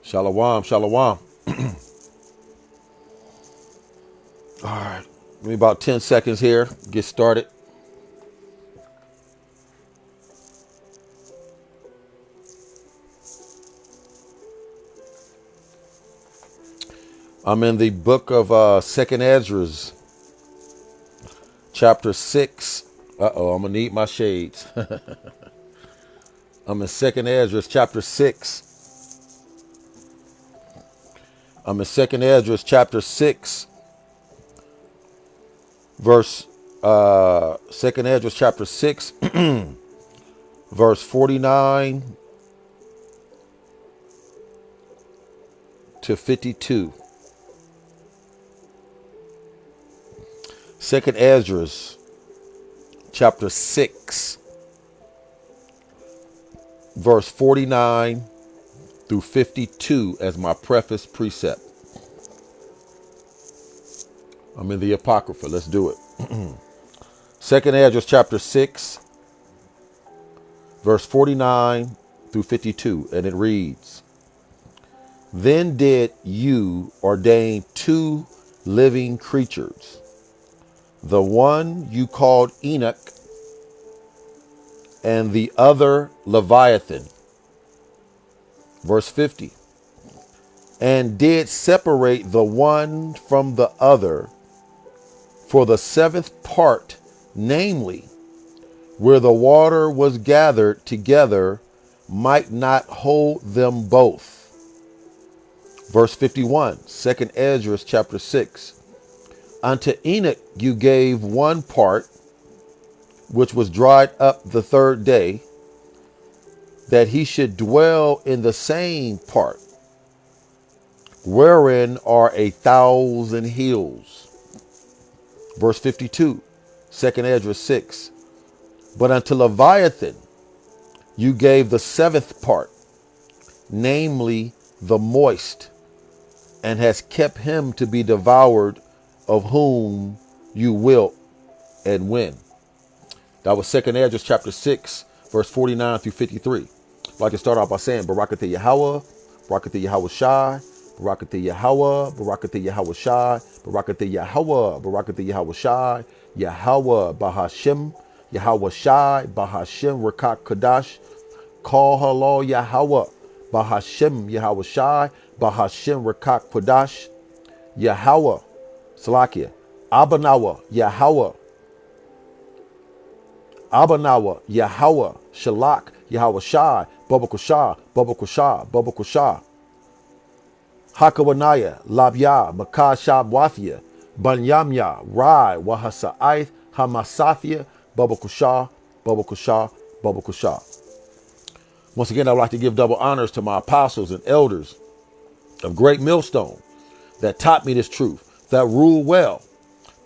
Shalom, shalom. All right, give me about 10 seconds here. Get started. I'm in the book of Second Ezra's, chapter 6. Uh-oh, I'm going to need my shades. I'm in Second Ezra's, chapter 6. I'm in Second Ezra's, chapter 6, verse, Second Ezra's, chapter 6, verse 49 to 52. Second Ezra's, chapter 6, verse 49 through 52 as my preface precept. I'm in the Apocrypha. Let's do it. Second Ezra chapter 6, verse 49 through 52. And it reads, Then did you ordain 2 living creatures, the one you called Enoch, and the other Leviathan. Verse 50. And did separate the one from the other for the 7th part, namely, where the water was gathered together, might not hold them both. Verse 51, 2nd Ezra chapter 6. Unto Enoch you gave 1 part, which was dried up the 3rd day, that he should dwell in the same part, wherein are 1,000 hills. Verse 52, 2nd Ezra 6. But unto Leviathan you gave the 7th part, namely the moist, and has kept him to be devoured, of whom you wilt and win. That was 2nd Ezra chapter 6, verse 49 through 53. I'd like to start off by saying, Barakatah Yahweh, Barakatah Yahweh Shai, Barakatah Yahweh, Barakatah Yahweh Shai, Barakatah Yahweh, Barakatah Yahweh Shai, Yahweh Bahashem, Yahweh Shai, Bahashem Rakak Kadash, Call Halal Yahweh, Bahashem Yahweh Shai, Bahashem Rakak Kadash, Yahweh, Salakia, Abanawa, Yahweh, Abanawa, Yahweh, Shalak, Yahweh Shai, Babakushah, Babakushah, Babakushah, Hakawanaya, Labya, Makashab Wathia, Banyamya, Rai, Wahasa'ith, Hamasathia, Babakushah, Babakushah, Babakushah. Once again, I would like to give double honors to my apostles and elders of Great Millstone that taught me this truth, that rule well.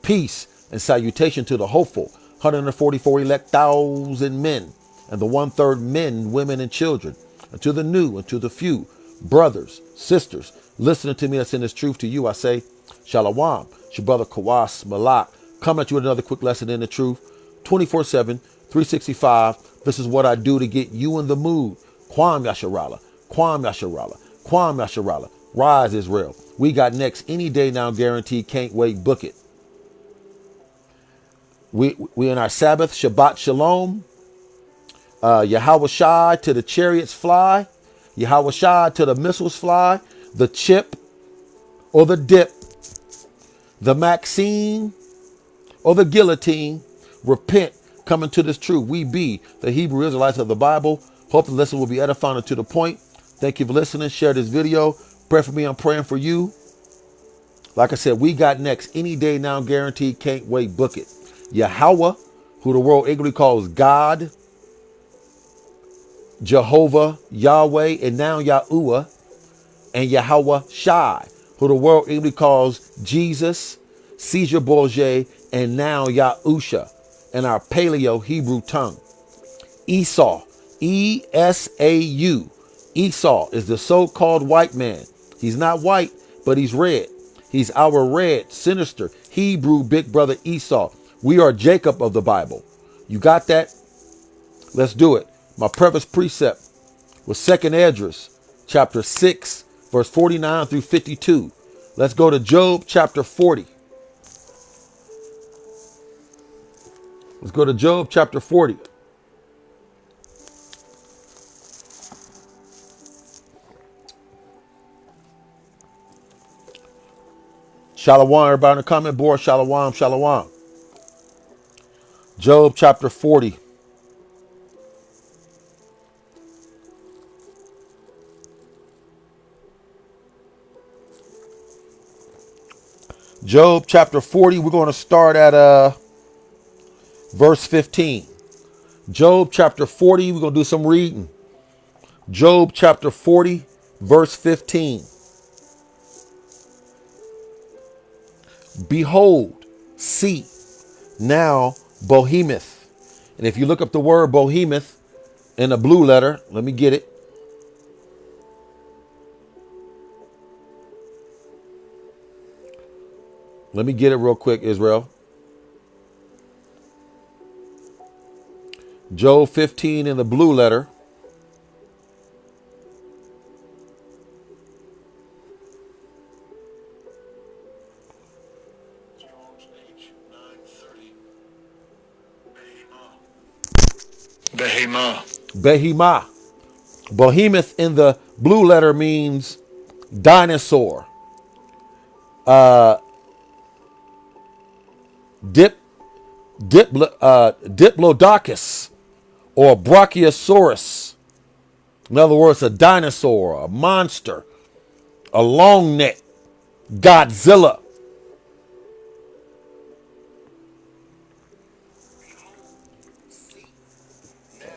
Peace and salutation to the hopeful 144 elect thousand men, and the 1/3 men, women, and children, and to the new and to the few, brothers, sisters, listening to me that's in this truth. To you I say, Shalom. It's your brother Kawas Malak, coming at you with another quick lesson in the truth, 24/7, 365. This is what I do to get you in the mood. Kwam Yasharala, Kwam Yasharala, Kwam Yasharala. Rise, Israel. We got next any day now, guaranteed. Can't wait. Book it. We in our Sabbath, Shabbat Shalom. Yahweh Shai to the chariots fly. Yahweh Shai to the missiles fly. The chip or the dip. The Maxine or the guillotine. Repent, coming to this truth. We be the Hebrew Israelites of the Bible. Hope the lesson will be edifying and to the point. Thank you for listening. Share this video. Pray for me. I'm praying for you. Like I said, we got next any day now, guaranteed. Can't wait. Book it. Yahweh, who the world ignorantly calls God, Jehovah, Yahweh, and now Yahuwah, and Yahweh Shai, who the world ignorantly calls Jesus, Caesar Borgia, and now Yahusha, in our Paleo Hebrew tongue. Esau, E-S-A-U. Esau is the so-called white man. He's not white, but he's red. He's our red, sinister, Hebrew big brother Esau. We are Jacob of the Bible. You got that? Let's do it. My preface precept was 2nd Esdras, chapter 6, verse 49 through 52. Let's go to Job chapter 40. Let's go to Job chapter 40. Shalom, everybody on the comment board. Shalom, shalom. Job chapter 40. Job chapter 40. We're going to start at verse 15. Job chapter 40. We're going to do some reading. Job chapter 40, verse 15. Behold, see, now Behemoth. And if you look up the word Behemoth in a blue letter, let me get it. Let me get it real quick, Israel. Job 15 in the blue letter. Behemoth. Behemoth in the blue letter means dinosaur. Diplodocus or Brachiosaurus. In other words, a dinosaur, a monster, a long neck, Godzilla.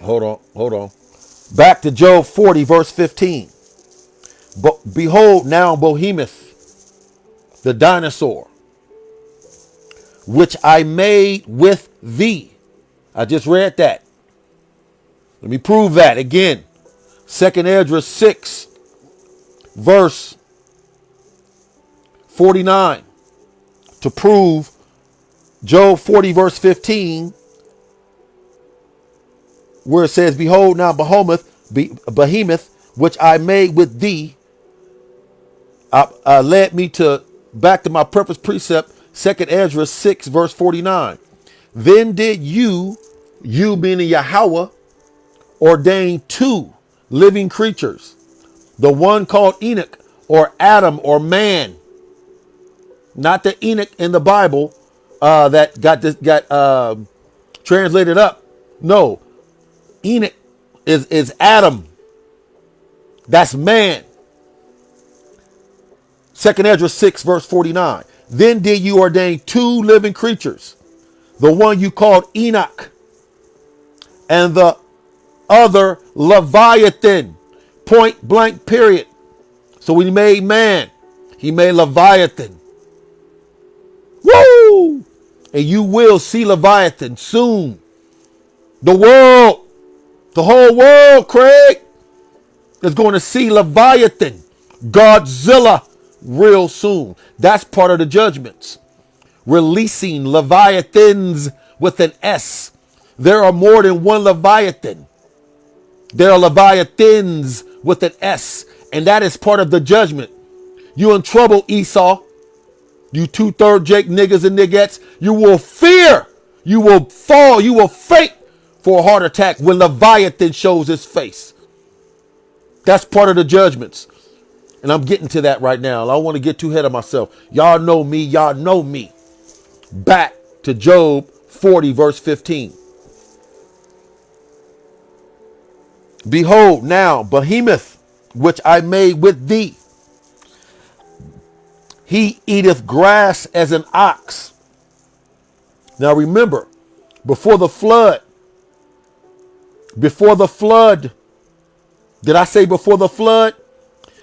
Hold on. Back to Job 40, verse 15. But behold, now Behemoth, the dinosaur, which I made with thee. I just read that. Let me prove that again. 2nd Esdras 6, verse 49. To prove Job 40, verse 15, where it says, behold, now Behemoth, which I made with thee, led me to back to my purpose precept, 2nd Esdras 6, verse 49. Then did you meaning Yahweh, ordain two living creatures, the one called Enoch or Adam or man, not the Enoch in the Bible that got translated up. No, Enoch is Adam. That's man. 2nd Esdras 6, verse 49. Then did you ordain two living creatures, the one you called Enoch, and the other Leviathan. Point blank, period. So when he made man, he made Leviathan. Woo! And you will see Leviathan soon. The whole world, Craig, is going to see Leviathan, Godzilla, real soon. That's part of the judgments. Releasing Leviathans with an S. There are more than one Leviathan. There are Leviathans with an S. And that is part of the judgment. You in trouble, Esau. You 2/3 Jake niggas and niggettes. You will fear. You will fall. You will faint for a heart attack when Leviathan shows his face. That's part of the judgments. And I'm getting to that right now. I don't want to get too ahead of myself. Y'all know me. Y'all know me. Back to Job 40, verse 15. Behold, now Behemoth, which I made with thee, he eateth grass as an ox. Now remember, before the flood, did I say before the flood?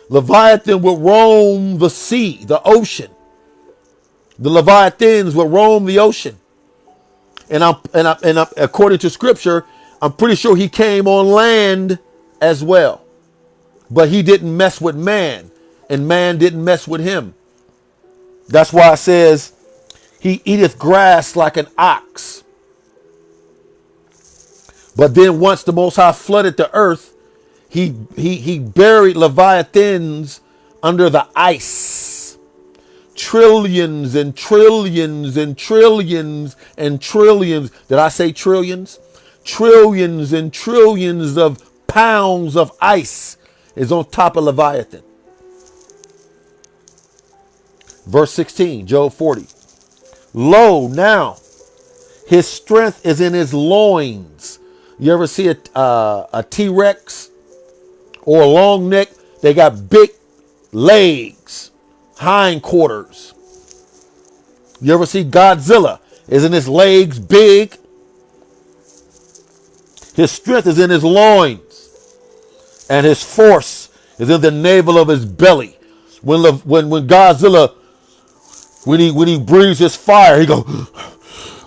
Leviathan would roam the sea, the ocean. The Leviathans would roam the ocean. And I'm according to scripture, I'm pretty sure he came on land as well. But he didn't mess with man, and man didn't mess with him. That's why it says he eateth grass like an ox. But then once the Most High flooded the earth, he buried Leviathans under the ice. Trillions and trillions and trillions and trillions. Did I say trillions? Trillions and trillions of pounds of ice is on top of Leviathan. Verse 16, Job 40. Lo, now his strength is in his loins. You ever see a T-Rex or a long neck? They got big legs, hindquarters. You ever see Godzilla? Isn't his legs big? His strength is in his loins, and his force is in the navel of his belly. When Godzilla, when he breathes his fire, he goes,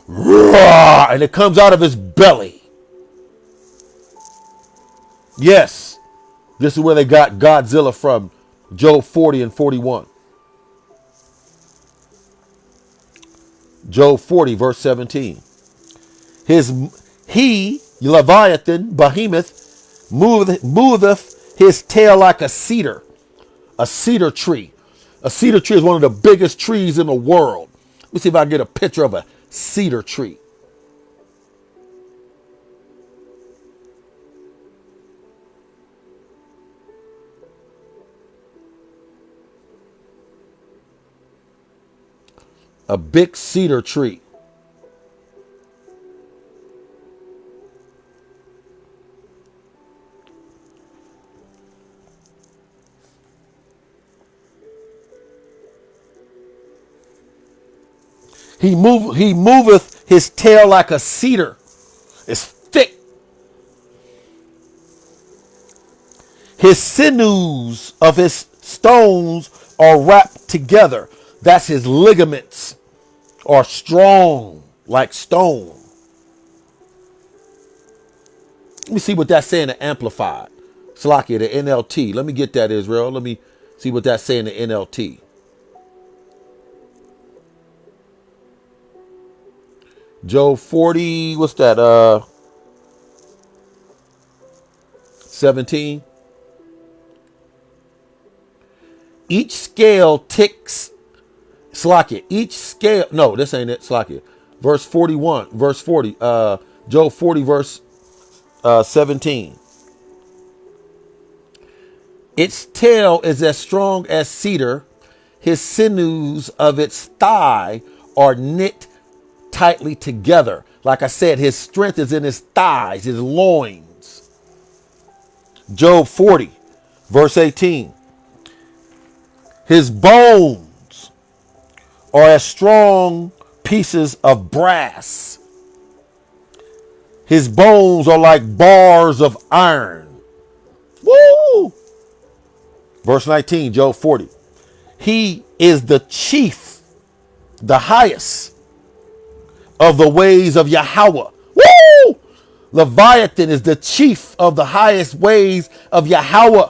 roar, and it comes out of his belly. Yes, this is where they got Godzilla from. Job 40 and 41. Job 40, verse 17. He, Leviathan, Behemoth, moveth his tail like a cedar tree. A cedar tree is one of the biggest trees in the world. Let me see if I can get a picture of a cedar tree. A big cedar tree. He moveth his tail like a cedar. It's thick. His sinews of his stones are wrapped together. That's his ligaments are strong like stone. Let me see what that's saying in Amplified. Slakia, the NLT. Let me get that, Israel. Let me see what that's saying in the NLT. Job 40, what's that? 17. Each scale ticks. Slakia. Each scale. No, this ain't it. Slakia. Verse 41. Verse 40. Job 40, verse 17. Its tail is as strong as cedar. His sinews of its thigh are knit tightly together. Like I said, his strength is in his thighs, his loins. Job 40, verse 18. His bones are as strong pieces of brass. His bones are like bars of iron. Woo! Verse 19, Job 40. He is the chief, the highest of the ways of Yahweh. Woo! Leviathan is the chief of the highest ways of Yahweh.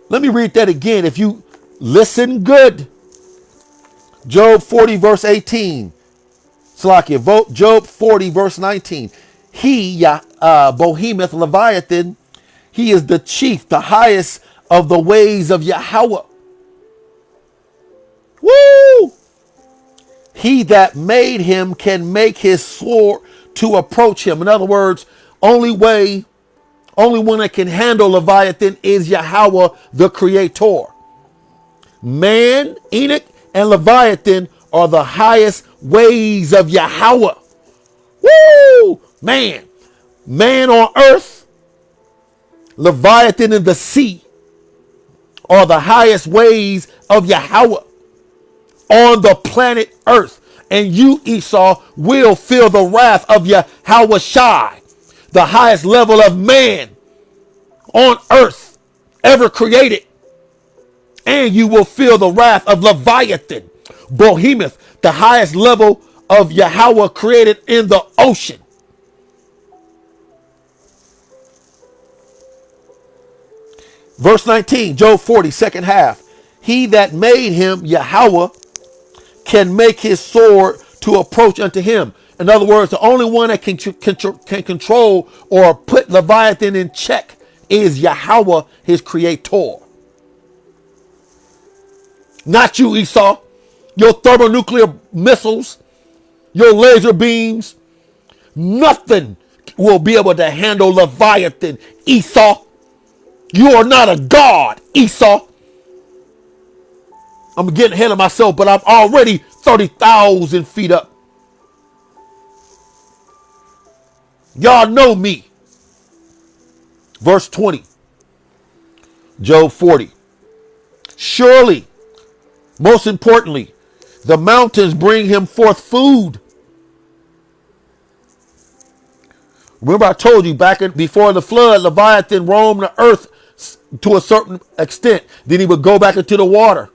Let me read that again. If you listen good. Job 40 verse 18. Slakia. Job 40 verse 19. He, Behemoth, Leviathan, he is the chief, the highest of the ways of Yahweh. Woo! He that made him can make his sword to approach him. In other words, only one that can handle Leviathan is Yahweh, the Creator. Man, Enoch, and Leviathan are the highest ways of Yahweh. Woo! Man on earth, Leviathan in the sea are the highest ways of Yahweh on the planet earth. And you, Esau, will feel the wrath of Yahweh Shai, the highest level of man on earth ever created. And you will feel the wrath of Leviathan, Behemoth, the highest level of Yahweh created in the ocean. Verse 19, Job 40, second half. He that made him, Yahweh, can make his sword to approach unto him. In other words, the only one that can control or put Leviathan in check is Yahweh, his creator. Not you, Esau. Your thermonuclear missiles, your laser beams, nothing will be able to handle Leviathan, Esau. You are not a god, Esau. I'm getting ahead of myself, but I'm already 30,000 feet up. Y'all know me. Verse 20, Job 40. Surely, most importantly, the mountains bring him forth food. Remember I told you before the flood, Leviathan roamed the earth to a certain extent. Then he would go back into the water.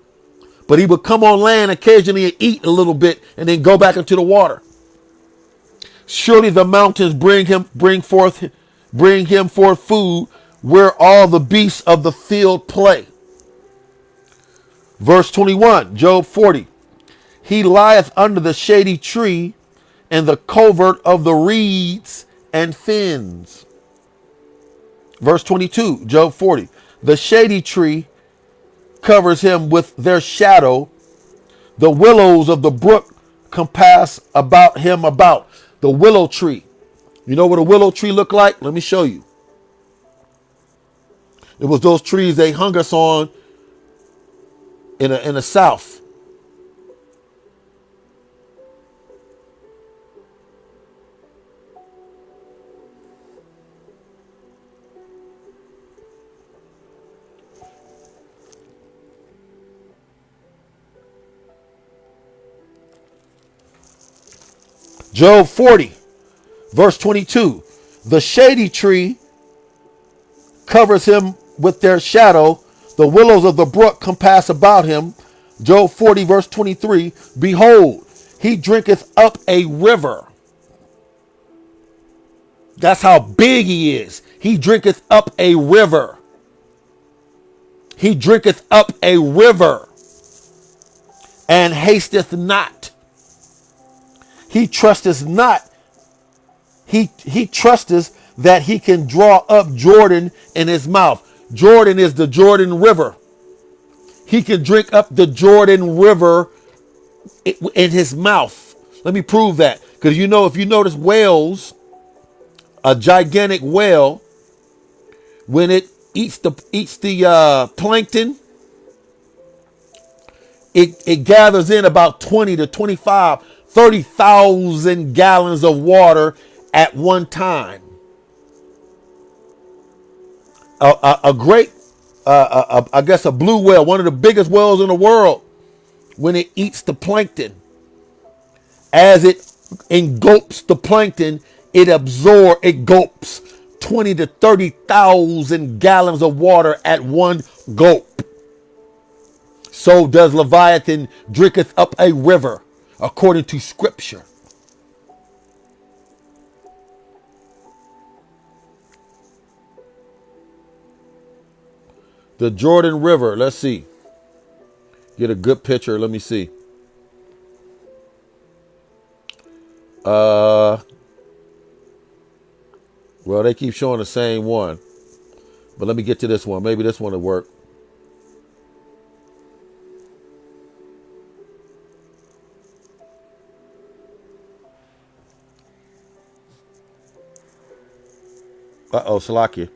But he would come on land occasionally and eat a little bit and then go back into the water. Surely the mountains bring him forth food where all the beasts of the field play. Verse 21, Job 40. He lieth under the shady tree and the covert of the reeds and fens. Verse 22, Job 40. The shady tree covers him with their shadow. The willows of the brook compass about him about. The willow tree. You know what a willow tree looked like? Let me show you. It was those trees they hung us on in the south. Job 40, verse 22. The shady tree covers him with their shadow. The willows of the brook compass about him. Job 40, verse 23. Behold, he drinketh up a river. That's how big he is. He drinketh up a river. He drinketh up a river and hasteth not. He trusteth not. He trusteth that he can draw up Jordan in his mouth. Jordan is the Jordan River. He can drink up the Jordan River in his mouth. Let me prove that. Because if you notice whales, a gigantic whale, when it eats the plankton, it gathers in about 20 to 25, 30,000 gallons of water at one time. A great, I guess a blue whale, one of the biggest whales in the world, when it eats the plankton, as it engulfs the plankton, it gulps 20 to 30,000 gallons of water at one gulp. So does Leviathan drinketh up a river, according to scripture. The Jordan River, let's see. Get a good picture, let me see. Well, they keep showing the same one. But let me get to this one. Maybe this one will work. Uh-oh, Salakia.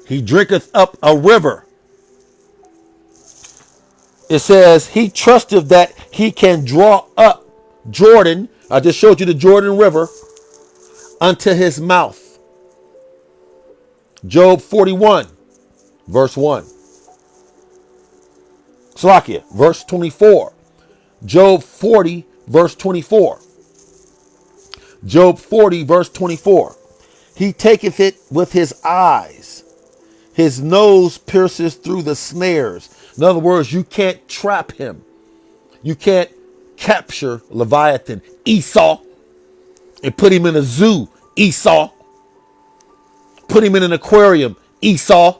He drinketh up a river. It says he trusteth that he can draw up Jordan. I just showed you the Jordan River unto his mouth. Job 41, verse 1. Salakia, verse 24. Job 40, verse 24. Job 40, verse 24. He taketh it with his eyes. His nose pierces through the snares. In other words, you can't trap him. You can't capture Leviathan, Esau, and put him in a zoo, Esau. Put him in an aquarium, Esau.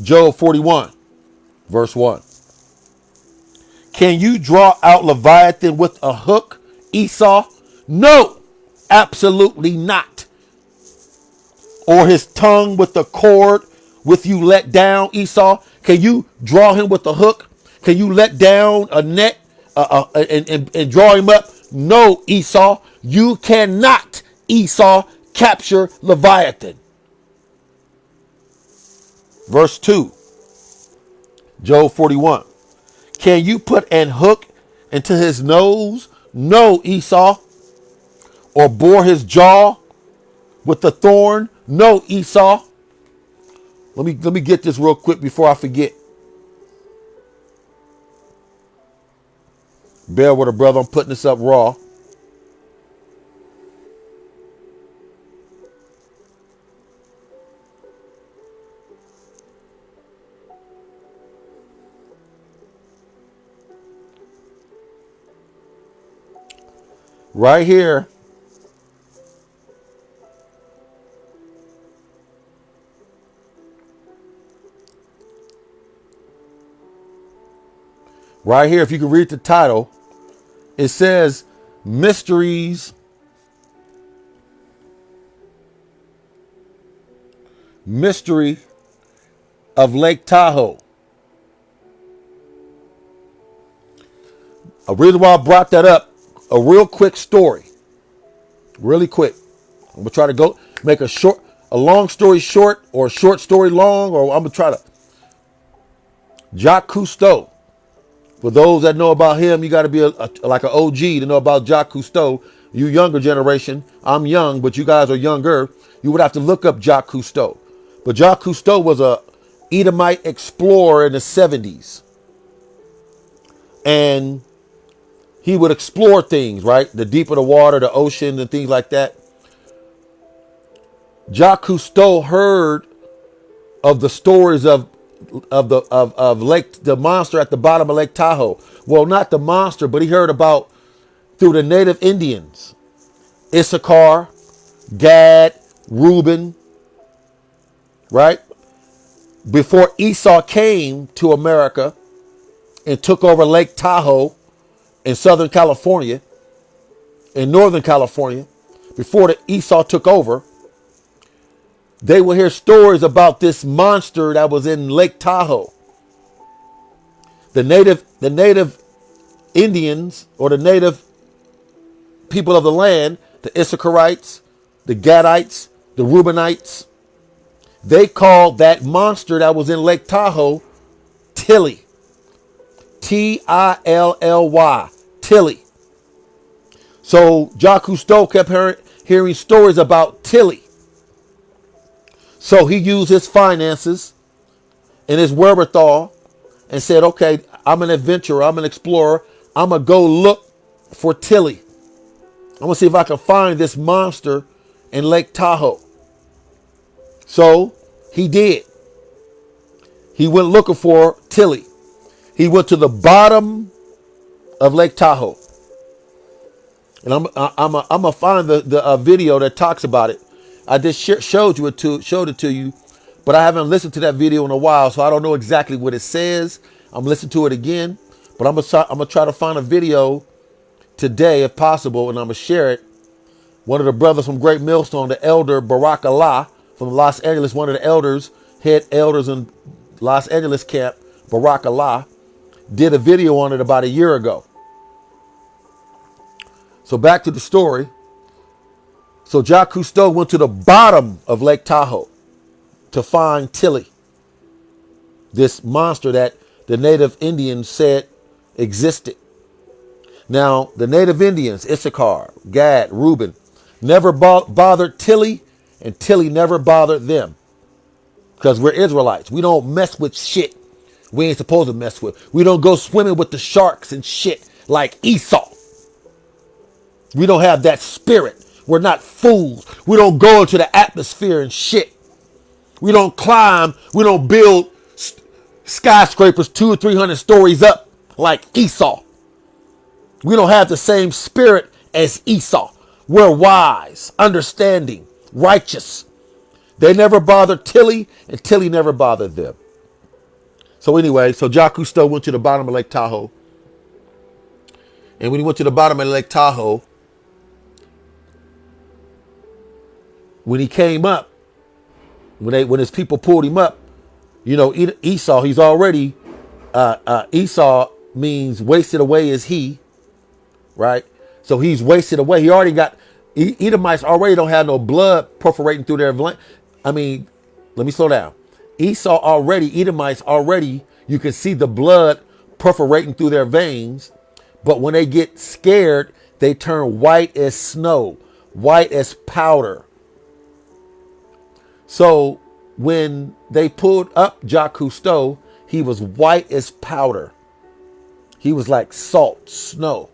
Job 41, verse 1. Can you draw out Leviathan with a hook, Esau? No, absolutely not. Or his tongue with the cord with you let down, Esau? Can you draw him with a hook? Can you let down a net and draw him up? No, Esau, you cannot, Esau, capture Leviathan. Verse 2, Job 41. Can you put an hook into his nose? No, Esau. Or bore his jaw with the thorn? No, Esau. Let me get this real quick before I forget. Bear with a brother. I'm putting this up raw. Right here. Right here, if you can read the title, it says Mystery of Lake Tahoe. A reason why I brought that up, a real quick story. Really quick. I'm gonna try to go make a long story short, or a short story long, or I'm gonna try to. Jacques Cousteau. For those that know about him, you got to be like an OG to know about Jacques Cousteau. You younger generation, I'm young, but you guys are younger. You would have to look up Jacques Cousteau. But Jacques Cousteau was a Edomite explorer in the 70s. And he would explore things, right? The deeper the water, the ocean, and things like that. Jacques Cousteau heard of the stories of Lake, the monster at the bottom of Lake Tahoe. Well, not the monster, but he heard about through the native Indians, Issachar, Gad, Reuben, right? Before Esau came to America and took over Lake Tahoe in Southern California, in Northern California, before the Esau took over, they will hear stories about this monster that was in Lake Tahoe. The native Indians, or the native people of the land, the Issacharites, the Gadites, the Reubenites, they called that monster that was in Lake Tahoe Tilly. Tilly. Tilly. So Jacques Cousteau kept hearing stories about Tilly. So he used his finances and his wherewithal and said, okay, I'm an adventurer, I'm an explorer. I'm going to go look for Tilly. I'm going to see if I can find this monster in Lake Tahoe. So he did. He went looking for Tilly. He went to the bottom of Lake Tahoe. And I'm gonna find the video that talks about it. I just showed it to you, but I haven't listened to that video in a while, so I don't know exactly what it says. I'm listening to it again, but I'm gonna try to find a video today if possible, and I'm gonna share it. One of the brothers from Great Millstone, the elder Barak Allah from Los Angeles, one of the head elders in Los Angeles camp, Barak Allah, did a video on it about a year ago. So back to the story. So Jacques Cousteau went to the bottom of Lake Tahoe to find Tilly, this monster that the native Indians said existed. Now, the native Indians, Issachar, Gad, Reuben, never bothered Tilly, and Tilly never bothered them. Because we're Israelites. We don't mess with shit we ain't supposed to mess with. We don't go swimming with the sharks and shit like Esau. We don't have that spirit. We're not fools. We don't go into the atmosphere and shit. We don't climb. We don't build skyscrapers 200 or 300 stories up like Esau. We don't have the same spirit as Esau. We're wise, understanding, righteous. They never bothered Tilly, and Tilly never bothered them. So anyway, so Jacques Cousteau went to the bottom of Lake Tahoe. And when he went to the bottom of Lake Tahoe, when he came up, when his people pulled him up, Esau, he's already Esau means wasted away is he, right? So he's wasted away. He already got Edomites already don't have no blood perforating through their vein. I mean, let me slow down. Edomites already, you can see the blood perforating through their veins, but when they get scared, they turn white as snow, white as powder. So when they pulled up Jacques Cousteau, he was white as powder. He was like salt, snow.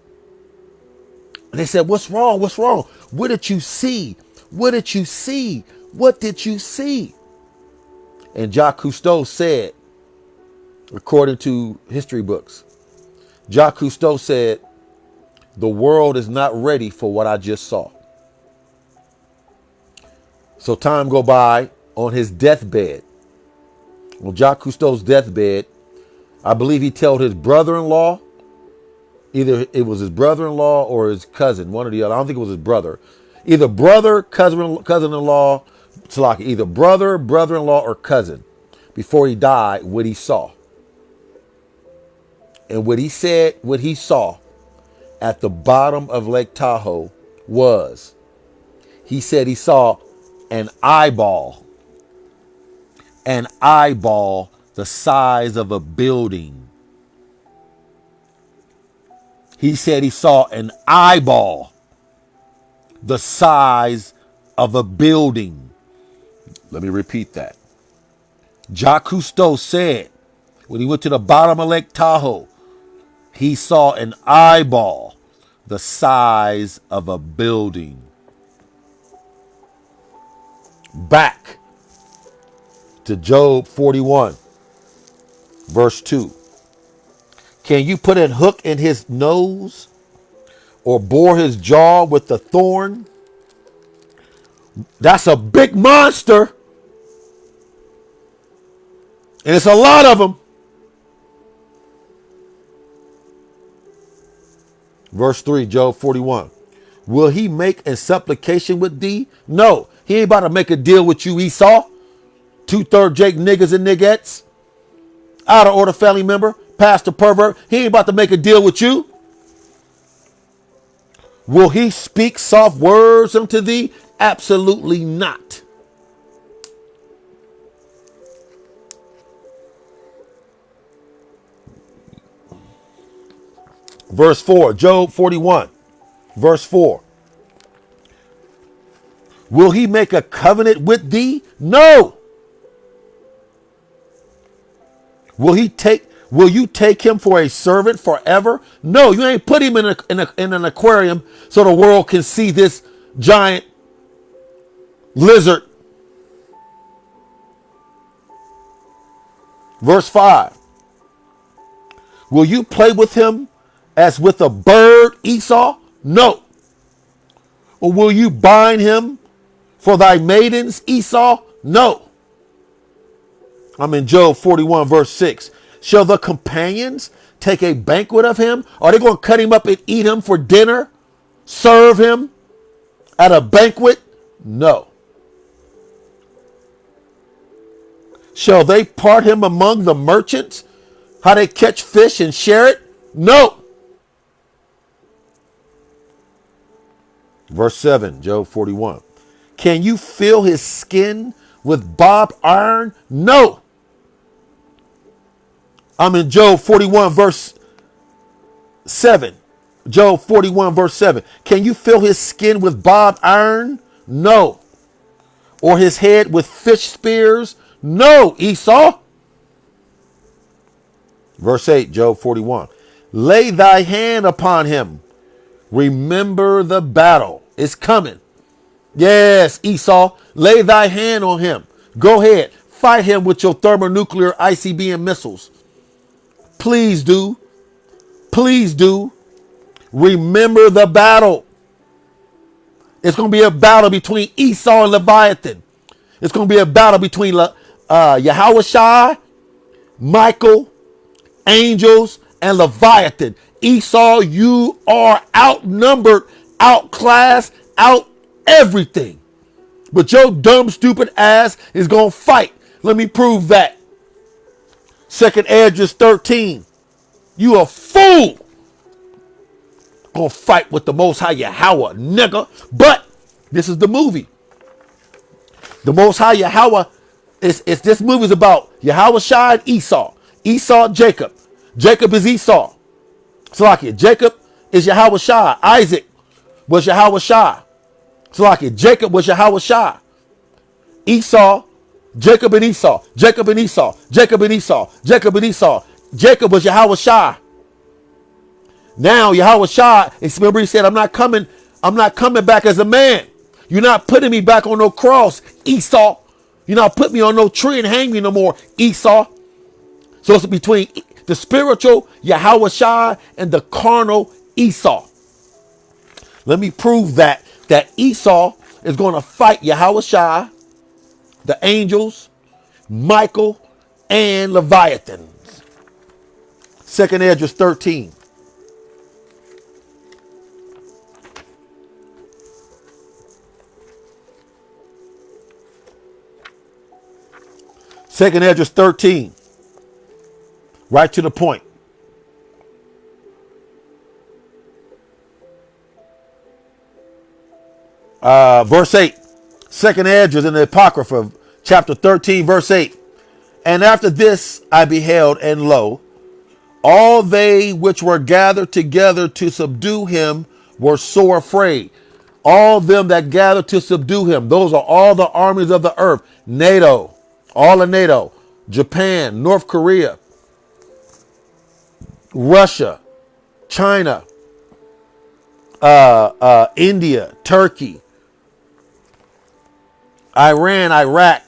And they said, "What's wrong? What's wrong? What did you see? What did you see? What did you see?" And Jacques Cousteau said, according to history books, Jacques Cousteau said, "The world is not ready for what I just saw." So time go by. On his deathbed, on Jacques Cousteau's deathbed, I believe he told his brother-in-law, either it was his brother-in-law or his cousin, one or the other. I don't think it was his brother. Either brother, cousin-in-law, either brother, brother-in-law, or cousin, before he died, what he saw. And what he said, what he saw at the bottom of Lake Tahoe was, he said he saw an eyeball the size of a building. He said he saw an eyeball the size of a building. Let me repeat that. Jacques Cousteau said when he went to the bottom of Lake Tahoe, he saw an eyeball the size of a building. Back to Job 41, verse 2. Can you put a hook in his nose or bore his jaw with a thorn? That's a big monster. And it's a lot of them. Verse 3, Job 41. Will he make a supplication with thee? No, he ain't about to make a deal with you, Esau. 2/3 Jake niggas and niggettes. Out of order family member, pastor pervert. He ain't about to make a deal with you. Will he speak soft words unto thee? Absolutely not. Verse 4, Job 41, verse 4. Will he make a covenant with thee? No. Will you take him for a servant forever? No, you ain't put him in an aquarium so the world can see this giant lizard. Verse 5. Will you play with him as with a bird, Esau? No. Or will you bind him for thy maidens, Esau? No. I'm in Job 41, verse 6. Shall the companions take a banquet of him? Are they going to cut him up and eat him for dinner? Serve him at a banquet? No. Shall they part him among the merchants? How they catch fish and share it? No. Verse 7, Job 41. Can you fill his skin with barbed iron? No. I'm in Job 41, verse 7. Job 41, verse 7. Can you fill his skin with barbed iron? No. Or his head with fish spears? No, Esau. Verse 8, Job 41. Lay thy hand upon him. Remember the battle. It's coming. Yes, Esau, lay thy hand on him. Go ahead. Fight him with your thermonuclear ICBM missiles. Please do. Please do. Remember the battle. It's going to be a battle between Esau and Leviathan. It's going to be a battle between Yahweh, Michael, angels, and Leviathan. Esau, you are outnumbered, outclassed, out everything. But your dumb, stupid ass is going to fight. Let me prove that. Second Esdras 13. You a fool. Gonna fight with the Most High Yahweh, nigga. But this is the movie. The Most High Yahweh, this movie's about Yahweh Shai and Esau. Esau, Jacob. Jacob is Esau. Salakia. Jacob is Yahweh Shai. Isaac was Yahweh Shai. Salakia. Jacob was Yahweh Shai. Esau, Jacob and Esau. Jacob and Esau. Jacob and Esau. Jacob and Esau. Jacob was Yahweh Shai. Now Yahweh Shai, remember he said, I'm not coming back as a man. You're not putting me back on no cross, Esau. You're not putting me on no tree and hang me no more, Esau. So it's between the spiritual Yahweh Shai and the carnal Esau. Let me prove that Esau is going to fight Yahweh Shai, the angels, Michael, and Leviathan. Second Esdras 13. Second Esdras 13. Right to the point. Verse 8. Second Esdras in the Apocrypha, chapter 13, verse 8. And after this I beheld, and lo, all they which were gathered together to subdue him were sore afraid. All them that gathered to subdue him. Those are all the armies of the earth. NATO. All of NATO. Japan. North Korea. Russia. China. India. Turkey. Iran. Iraq.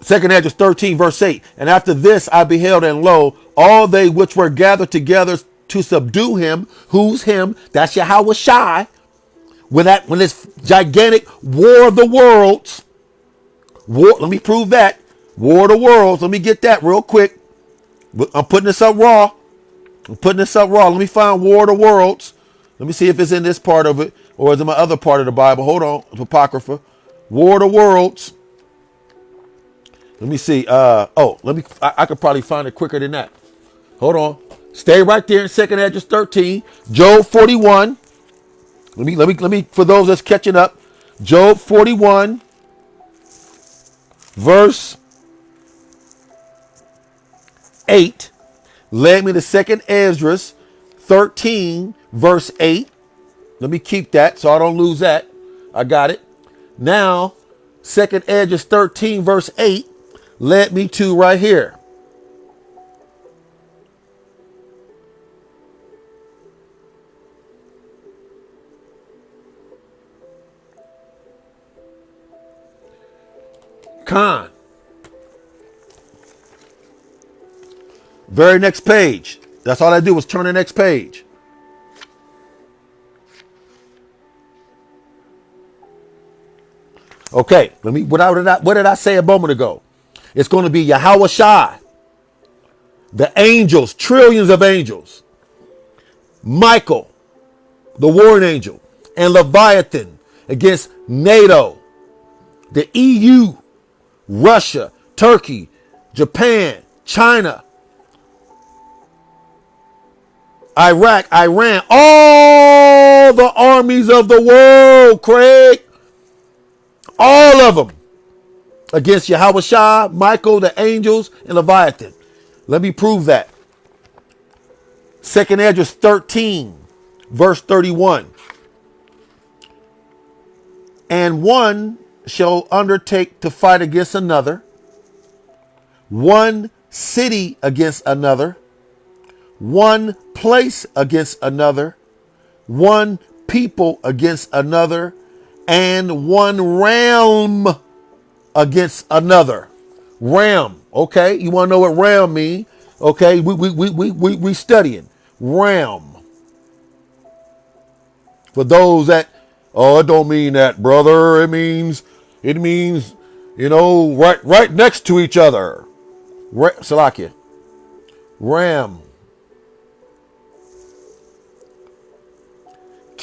Second Esdras 13, verse 8. And after this I beheld, and lo, all they which were gathered together to subdue him. Who's him? That's Yahweh Shai. When this gigantic war of the worlds, let me prove that. War of the worlds. Let me get that real quick. I'm putting this up raw. Let me find War of the Worlds. Let me see if it's in this part of it or is it my other part of the Bible. Hold on. It's Apocrypha. War of the Worlds. Let me see. I could probably find it quicker than that. Hold on. Stay right there in Second Esdras 13. Job 41. Let me for those that's catching up. Job 41, verse 8. Led me to Second Esdras 13, verse 8. Let me keep that so I don't lose that. I got it. Now, Second Esdras 13, verse 8 led me to right here. Khan. Very next page. That's all I do was turn the next page. Okay, what did I say a moment ago? It's going to be Yahweh Shai, the angels, trillions of angels, Michael, the warring angel, and Leviathan against NATO, the EU, Russia, Turkey, Japan, China, Iraq, Iran, all the armies of the world, Craig. All of them against Yahweh Shai, Michael, the angels, and Leviathan. Let me prove that. Second Esdras 13, verse 31. And one shall undertake to fight against another, one city against another, one place against another, one people against another, and one realm against another. Realm, okay? You want to know what realm mean? Okay, we studying realm. For those that, oh, it don't mean that, brother. It means, right next to each other. Salakia. Ram.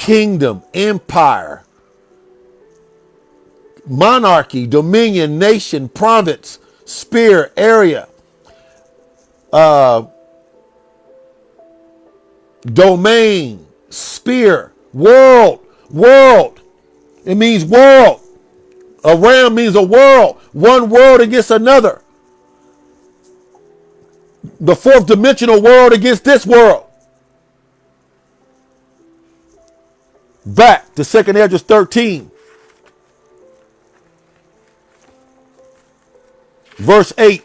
kingdom, empire, monarchy, dominion, nation, province, sphere, area, domain, sphere, world. It means world. A realm means a world. One world against another. The fourth dimensional world against this world. Back to 2nd Esdras 13. Verse 8.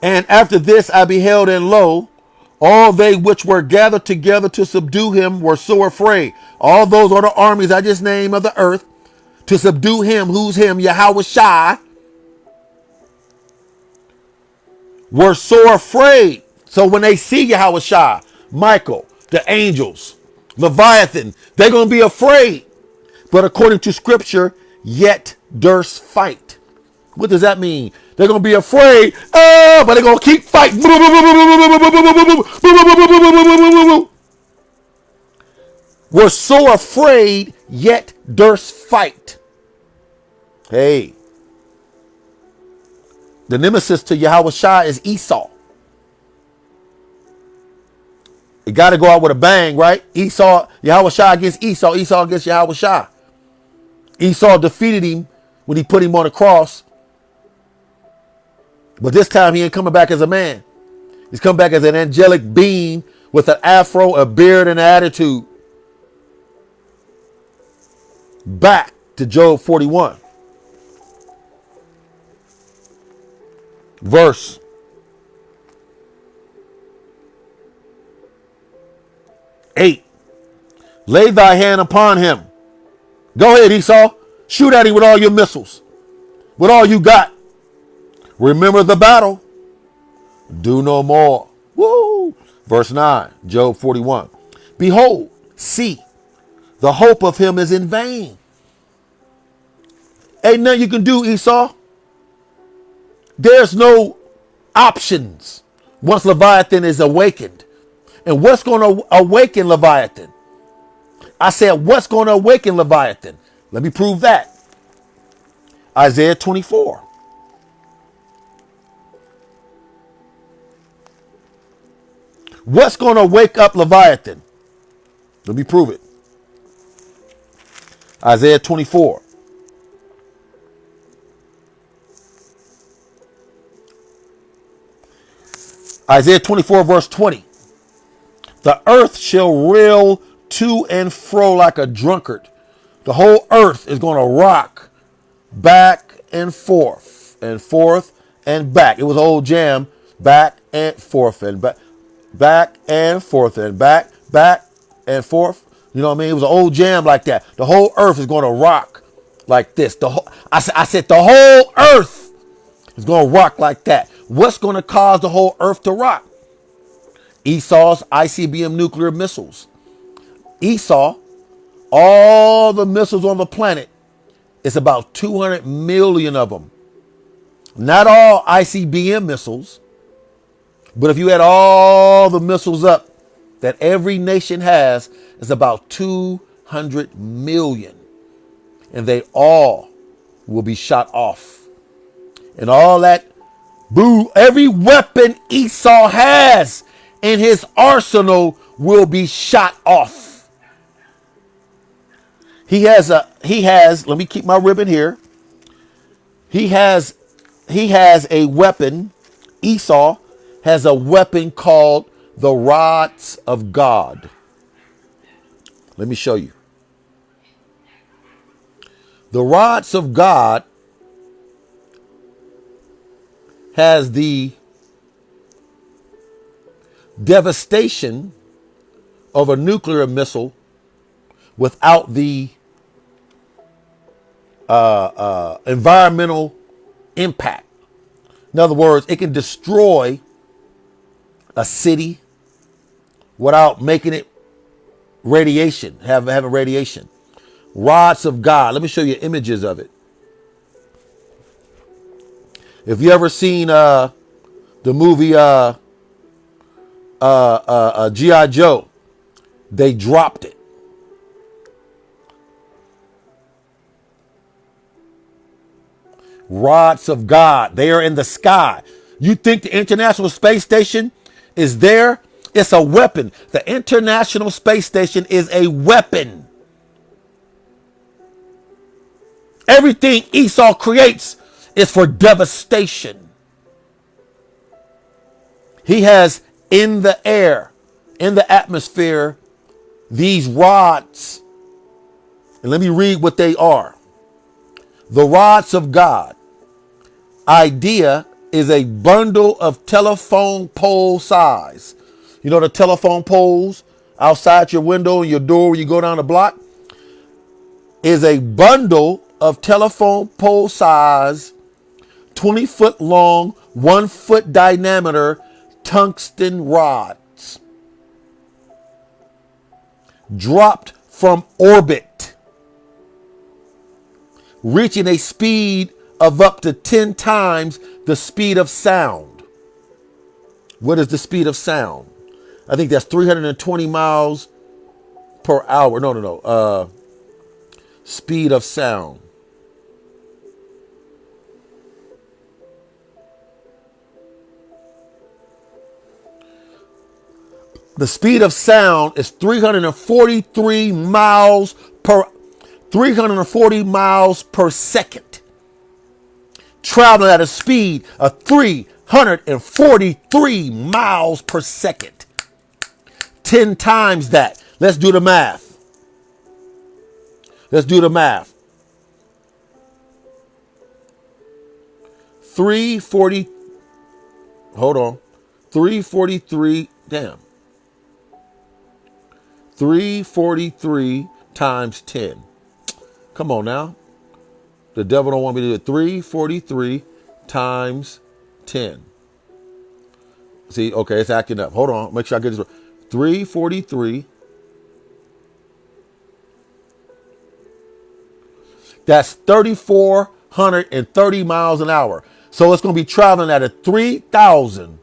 And after this I beheld, and lo, all they which were gathered together to subdue him were so afraid. All those are the armies I just named of the earth to subdue him. Who's him? Yahweh Shai. Were so afraid. So when they see Yahweh Shai, Michael, the angels, Leviathan, they're going to be afraid. But according to scripture, yet durst fight. What does that mean? They're going to be afraid, but they're going to keep fighting. Were so afraid, yet durst fight. Hey. The nemesis to Yahweh Shai is Esau. It got to go out with a bang, right? Esau, Yahweh Shai against Esau, Esau against Yahweh Shai. Esau defeated him when he put him on the cross. But this time he ain't coming back as a man. He's coming back as an angelic being with an afro, a beard, and an attitude. Back to Job 41. Verse 8. Lay thy hand upon him. Go ahead, Esau. Shoot at him with all your missiles. With all you got. Remember the battle. Do no more. Woo! Verse 9, Job 41. Behold, see, the hope of him is in vain. Ain't nothing you can do, Esau. There's no options once Leviathan is awakened. And what's going to awaken Leviathan? I said, what's going to awaken Leviathan? Let me prove that. Isaiah 24. What's going to wake up Leviathan? Let me prove it. Isaiah 24. Isaiah 24 verse 20. The earth shall reel to and fro like a drunkard. The whole earth is going to rock back and forth and back. It was an old jam. Back and forth and back. Back and forth and back and forth. You know what I mean? It was an old jam like that. The whole earth is going to rock like this. I said the whole earth is going to rock like that. What's going to cause the whole earth to rock? Esau's ICBM nuclear missiles. Esau, all the missiles on the planet, it's about 200 million of them. Not all ICBM missiles, but if you add all the missiles up that every nation has, it's about 200 million. And they all will be shot off. And all that, every weapon Esau has in his arsenal will be shot off. He has, let me keep my ribbon here. He has a weapon. Esau has a weapon called the rods of God. Let me show you. The rods of God has the devastation of a nuclear missile without the environmental impact. In other words, it can destroy a city without making it radiation, having radiation. Rods of God. Let me show you images of it. If you ever seen the movie G.I. Joe, They dropped it. Rods of God. They are in the sky. You think the International Space Station is there? It's a weapon. The International Space Station is a weapon. Everything Esau creates is for devastation. He has in the air, in the atmosphere, these rods. And let me read what they are. The rods of God. Idea is a bundle of telephone pole size. You know the telephone poles outside your window and your door when you go down the block? Is a bundle of telephone pole size, 20-foot long, 1-foot diameter tungsten rods dropped from orbit, reaching a speed of up to 10 times the speed of sound. What is the speed of sound? I think that's 320 miles per hour. No. Speed of sound. The speed of sound is 340 miles per second. Traveling at a speed of 343 miles per second. 10 times that. Let's do the math. 340. Hold on. 343. Damn. 343 times 10. Come on now. The devil don't want me to do it. 343 times 10. See, okay, it's acting up. Hold on. Make sure I get this right. 343. That's 3,430 miles an hour. So it's going to be traveling at a 3,000.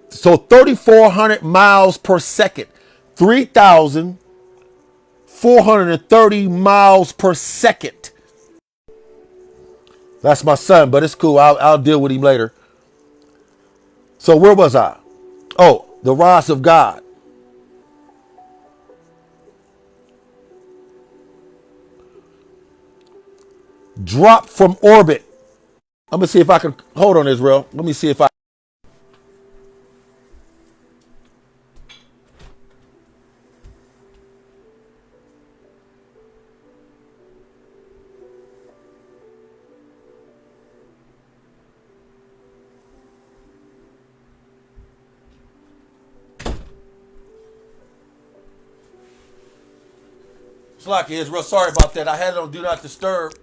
So 3,400 miles per second. 3,430 miles per second. That's my son, but it's cool. I'll deal with him later. So where was I? Oh, the rods of God. Dropped from orbit. I'm going to see if I can, hold on, Israel. Let me see if I. Slacky, Israel, sorry about that. I had it on Do Not Disturb.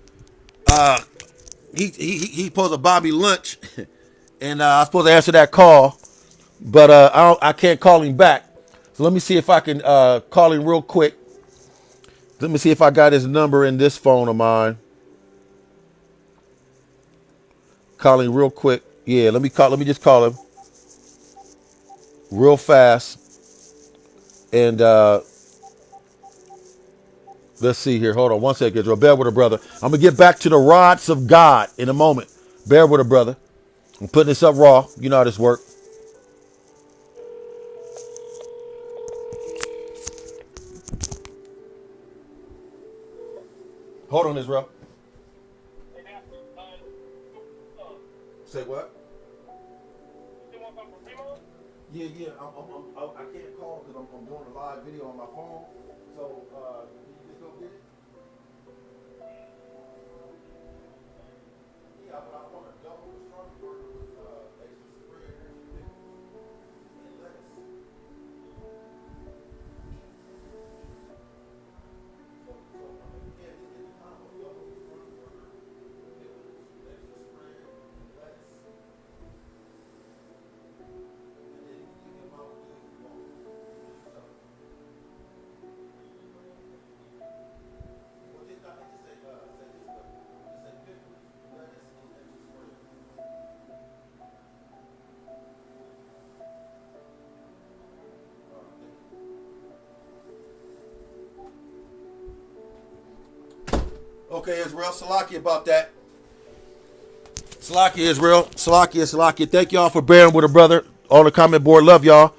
He supposed to buy me lunch, and I was supposed to answer that call, but I can't call him back. So let me see if I can call him real quick. Let me see if I got his number in this phone of mine. Call him real quick. Yeah, let me just call him real fast. And let's see here. Hold on one second, Israel. Bear with a brother. I'm gonna get back to the rods of God in a moment. Bear with a brother. I'm putting this up raw. You know how this works. Hold on, Israel. Say what? Yeah. I can't call because I'm doing a live video on my phone. So can you just go get it? Yeah, but I want a double strong burger with extra spread and lettuce. So yeah, just get the combo double strong burger with extra spread and lettuce. And then you can Mountain Dew if you want. So, well, just say this way. Just say pickles, lettuce, and extra spread. Okay, Israel, Salaki about that. Salaki, Israel. Salaki, Salaki. Thank y'all for bearing with a brother on the comment board. Love y'all.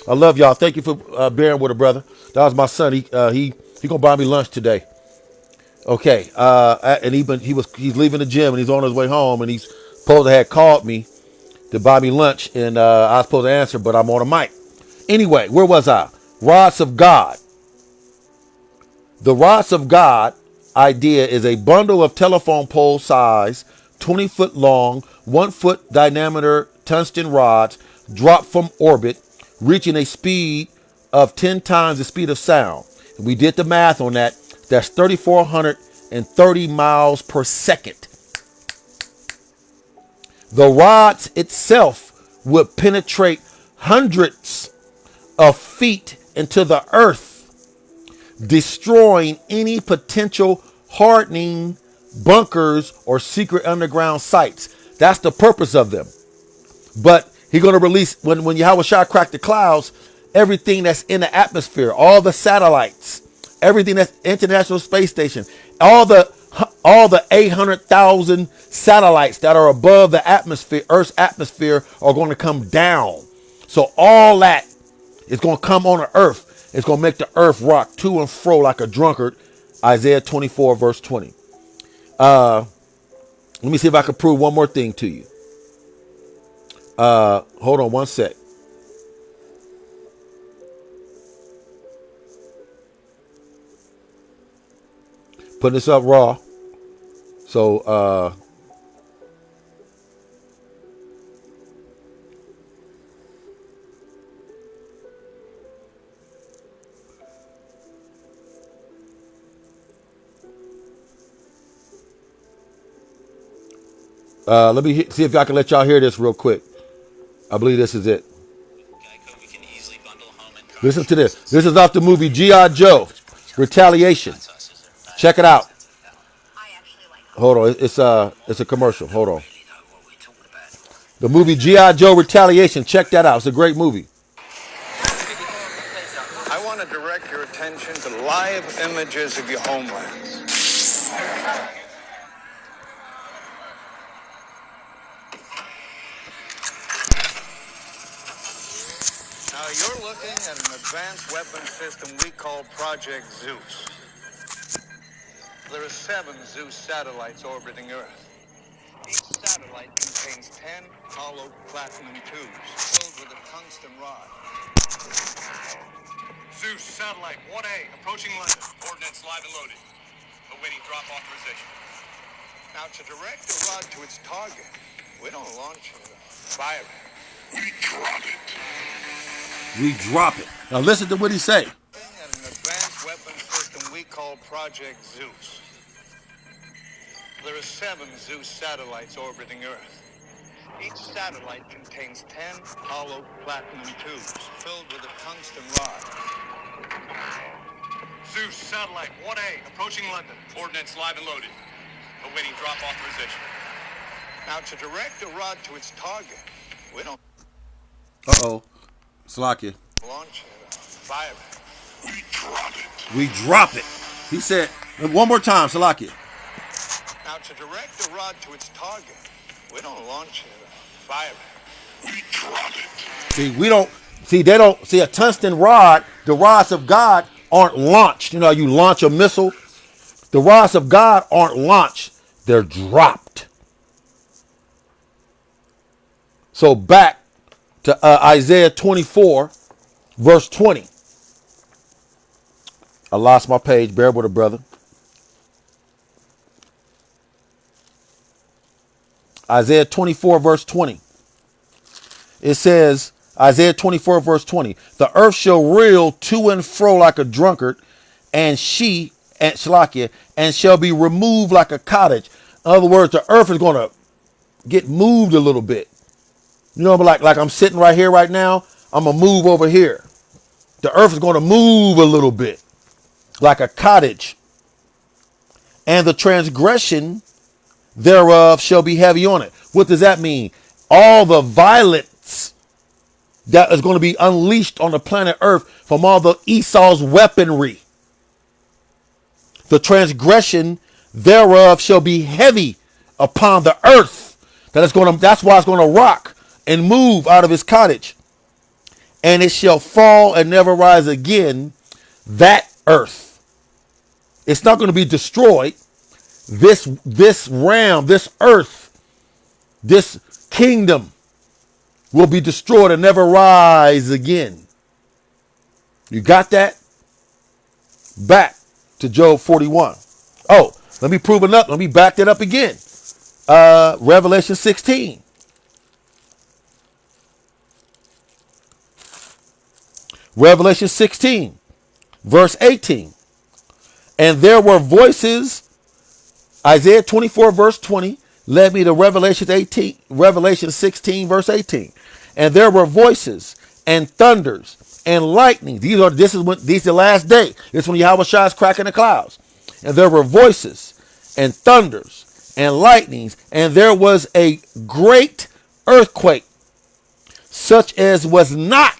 I love y'all. Thank you for bearing with a brother. That was my son. He gonna buy me lunch today. Okay. And he's leaving the gym and he's on his way home and he's supposed to have called me to buy me lunch and I was supposed to answer, but I'm on a mic. Anyway, where was I? Rods of God. The rods of God idea is a bundle of telephone pole size, 20-foot long, 1-foot diameter tungsten rods dropped from orbit, reaching a speed of 10 times the speed of sound. We did the math on that. That's 3,430 miles per second. The rods itself would penetrate hundreds of feet into the earth, destroying any potential hardening bunkers or secret underground sites. That's the purpose of them. But he's going to release, when Yahweh Shah cracked the clouds, everything that's in the atmosphere, all the satellites, everything that's International Space Station, all the 800,000 satellites that are above the atmosphere, Earth's atmosphere, are going to come down. So all that is going to come on the earth. It's going to make the earth rock to and fro like a drunkard. Isaiah 24, verse 20. Let me see if I can prove one more thing to you. Hold on one sec. Putting this up raw. So, let me see if I can let y'all hear this real quick. I believe this is it. Listen to this. This is off the movie G.I. Joe, Retaliation. Check it out. Hold on. It's a commercial. Hold on. The movie G.I. Joe, Retaliation. Check that out. It's a great movie. I want to direct your attention to live images of your homelands. Now you're looking at an advanced weapon system we call Project Zeus. There are 7 Zeus satellites orbiting Earth. Each satellite contains 10 hollow platinum tubes filled with a tungsten rod. Zeus satellite 1A approaching London. Coordinates live and loaded. Awaiting drop authorization. Now to direct the rod to its target, we don't launch it, fire it. We drop it. We drop it. Now listen to what he say. At an advanced weapon system we call Project Zeus. There are 7 Zeus satellites orbiting Earth. Each satellite contains 10 hollow platinum tubes filled with a tungsten rod. Zeus satellite 1A approaching London. Coordinates live and loaded. Awaiting drop authorization. Now to direct the rod to its target, we don't Uh-oh. Slakia. launch it, fire it. We drop it. We drop it. He said, one more time, Salakia. Now to direct the rod to its target, we don't launch it, fire it. We drop it. They don't see a tungsten rod. The rods of God aren't launched. You know, you launch a missile. The rods of God aren't launched. They're dropped. So back to Isaiah 24, verse 20. I lost my page. Bear with a brother. Isaiah 24, verse 20. It says, Isaiah 24, verse 20. The earth shall reel to and fro like a drunkard, and Shalakia, and shall be removed like a cottage. In other words, the earth is going to get moved a little bit. You know, like I'm sitting right here right now. I'm going to move over here. The earth is going to move a little bit like a cottage. And the transgression thereof shall be heavy on it. What does that mean? All the violence that is going to be unleashed on the planet Earth from all the Esau's weaponry. The transgression thereof shall be heavy upon the earth. That's why it's gonna rock and move out of his cottage. And it shall fall and never rise again. That earth. It's not going to be destroyed. This realm, this earth, this kingdom will be destroyed and never rise again. You got that? Back to Job 41. Oh, let me prove it up. Let me back that up again. Revelation 16. Revelation 16, verse 18. And there were voices, Isaiah 24, verse 20, led me to Revelation 16, verse 18. And there were voices and thunders and lightning. These are the last day. This is when Yahweh Shai is cracking the clouds. And there were voices and thunders and lightnings, and there was a great earthquake, such as was not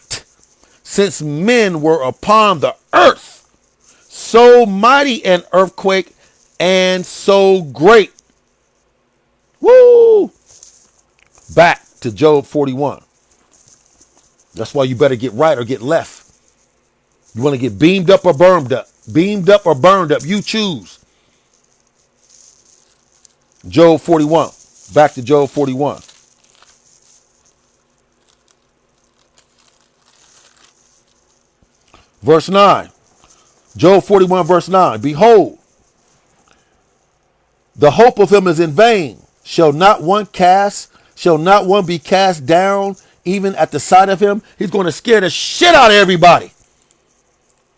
since men were upon the earth, so mighty an earthquake and so great. Woo! Back to Job 41. That's why you better get right or get left. You want to get beamed up or burned up. Beamed up or burned up. You choose. Job 41. Back to Job 41. Verse 9. Job 41, verse 9. Behold, the hope of him is in vain. Shall not one be cast down even at the sight of him? He's going to scare the shit out of everybody.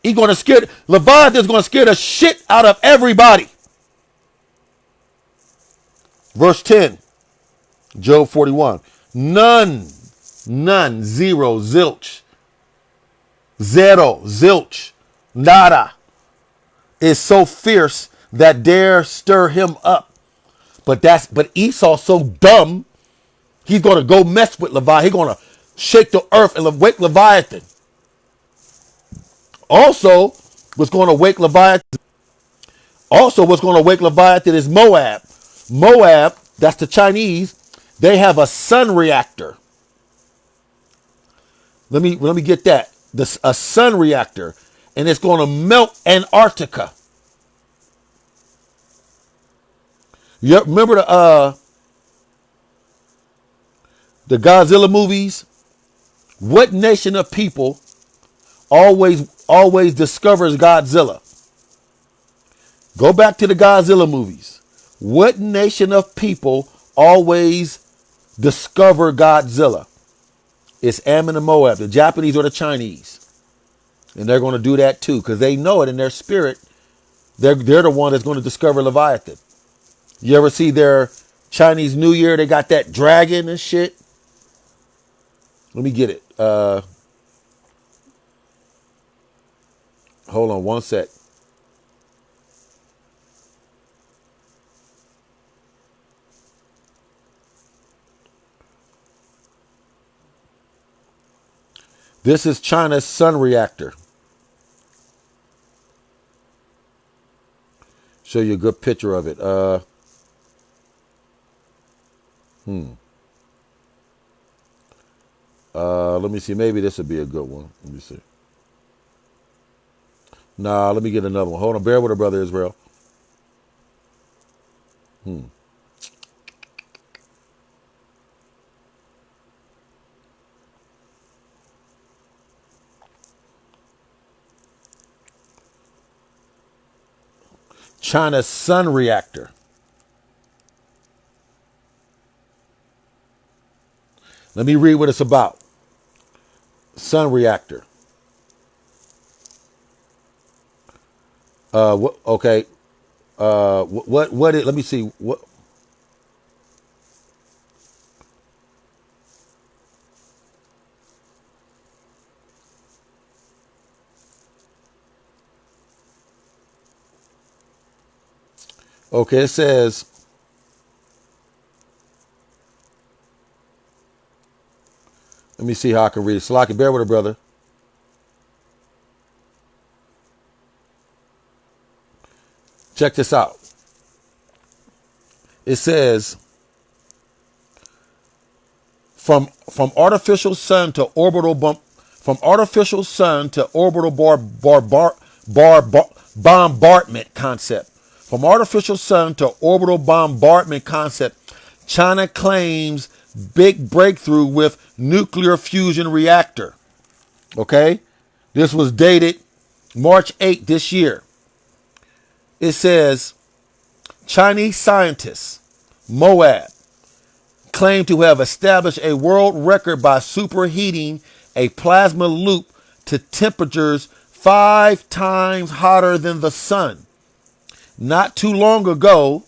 Leviathan is going to scare the shit out of everybody. Verse 10. Job 41. None, zero, zilch. Zero, zilch, nada is so fierce that dare stir him up. But Esau's so dumb, he's going to go mess with Leviathan. He's going to shake the earth and wake Leviathan. Also, what's going to wake Leviathan is Moab. Moab, that's the Chinese. They have a sun reactor. Let me get that. A sun reactor, and it's going to melt Antarctica. You remember the Godzilla movies? What nation of people always discovers Godzilla? Go back to the Godzilla movies. What nation of people always discover Godzilla? It's Ammon and Moab, the Japanese or the Chinese. And they're going to do that too, because they know it in their spirit. They're the one that's going to discover Leviathan. You ever see their Chinese New Year? They got that dragon and shit. Let me get it. Hold on one sec. This is China's Sun Reactor. Show you a good picture of it. Let me see. Maybe this would be a good one. Let me see. Nah, let me get another one. Hold on. Bear with her, brother Israel. China's Sun Reactor. Let me read what it's about. Sun Reactor. Okay. Let me see. What? Okay, it says, let me see how I can read it. Salaki, bear with her, brother. Check this out. It says, from artificial sun to orbital bump, from artificial sun to orbital bombardment concept. From artificial sun to orbital bombardment concept, China claims big breakthrough with nuclear fusion reactor. Okay? This was dated March 8 this year. It says, Chinese scientists, Moab, claim to have established a world record by superheating a plasma loop to temperatures 5 times hotter than the sun. Not too long ago,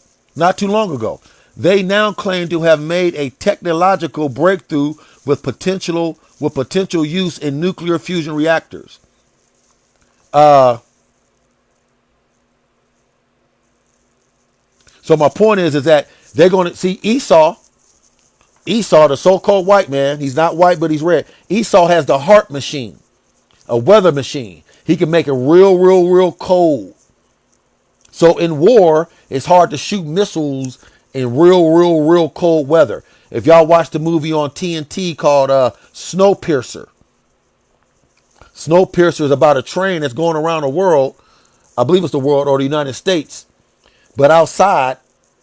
they now claim to have made a technological breakthrough with potential use in nuclear fusion reactors. So my point is that they're going to see Esau, the so-called white man. He's not white, but he's red. Esau has the heart machine, a weather machine. He can make it real cold. So in war, it's hard to shoot missiles in real cold weather. If y'all watch the movie on TNT called Snowpiercer. Snowpiercer is about a train that's going around the world. I believe it's the world or the United States. But outside,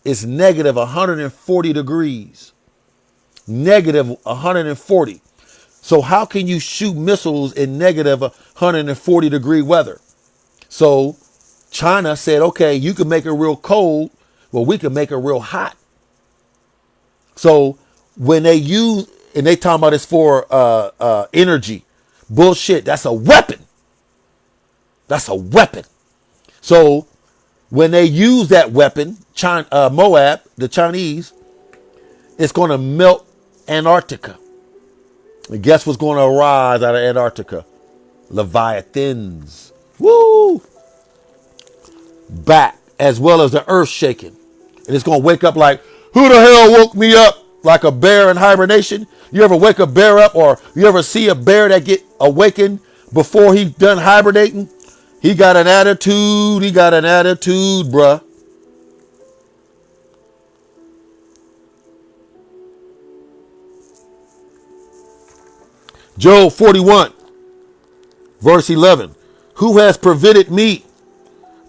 it's negative 140 degrees. Negative 140. So how can you shoot missiles in negative 140 degree weather? So China said, okay, you can make it real cold. Well, we can make it real hot. So when they use, and they talking about this for energy, bullshit, that's a weapon. That's a weapon. So when they use that weapon, Moab, the Chinese, it's going to melt Antarctica. And guess what's going to arise out of Antarctica? Leviathans. Woo! Back, as well as the earth shaking. And it's going to wake up like, who the hell woke me up? Like a bear in hibernation. You ever wake a bear up, or you ever see a bear that get awakened before he done hibernating? He got an attitude. Bruh. Job 41, verse 11. Who has prevented me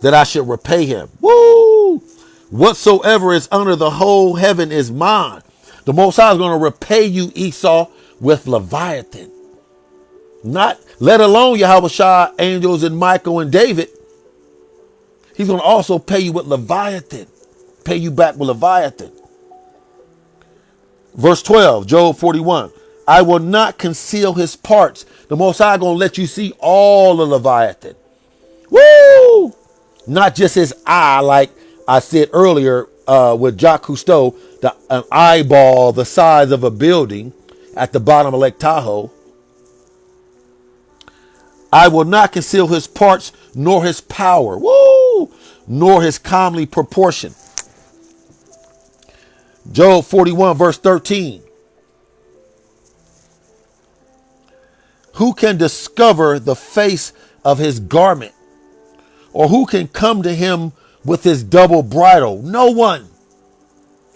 that I should repay him? Woo! Whatsoever is under the whole heaven is mine. The Most High is going to repay you, Esau, with Leviathan. Not, let alone Yahweh, angels, and Michael and David. He's going to also pay you with Leviathan. Pay you back with Leviathan. Verse 12, Job 41. I will not conceal his parts. The Most High going to let you see all of Leviathan. Woo! Not just his eye, like I said earlier with Jacques Cousteau, an eyeball the size of a building at the bottom of Lake Tahoe. I will not conceal his parts, nor his power, woo, nor his comely proportion. Job 41, verse 13. Who can discover the face of his garment? Or who can come to him with his double bridle? No one.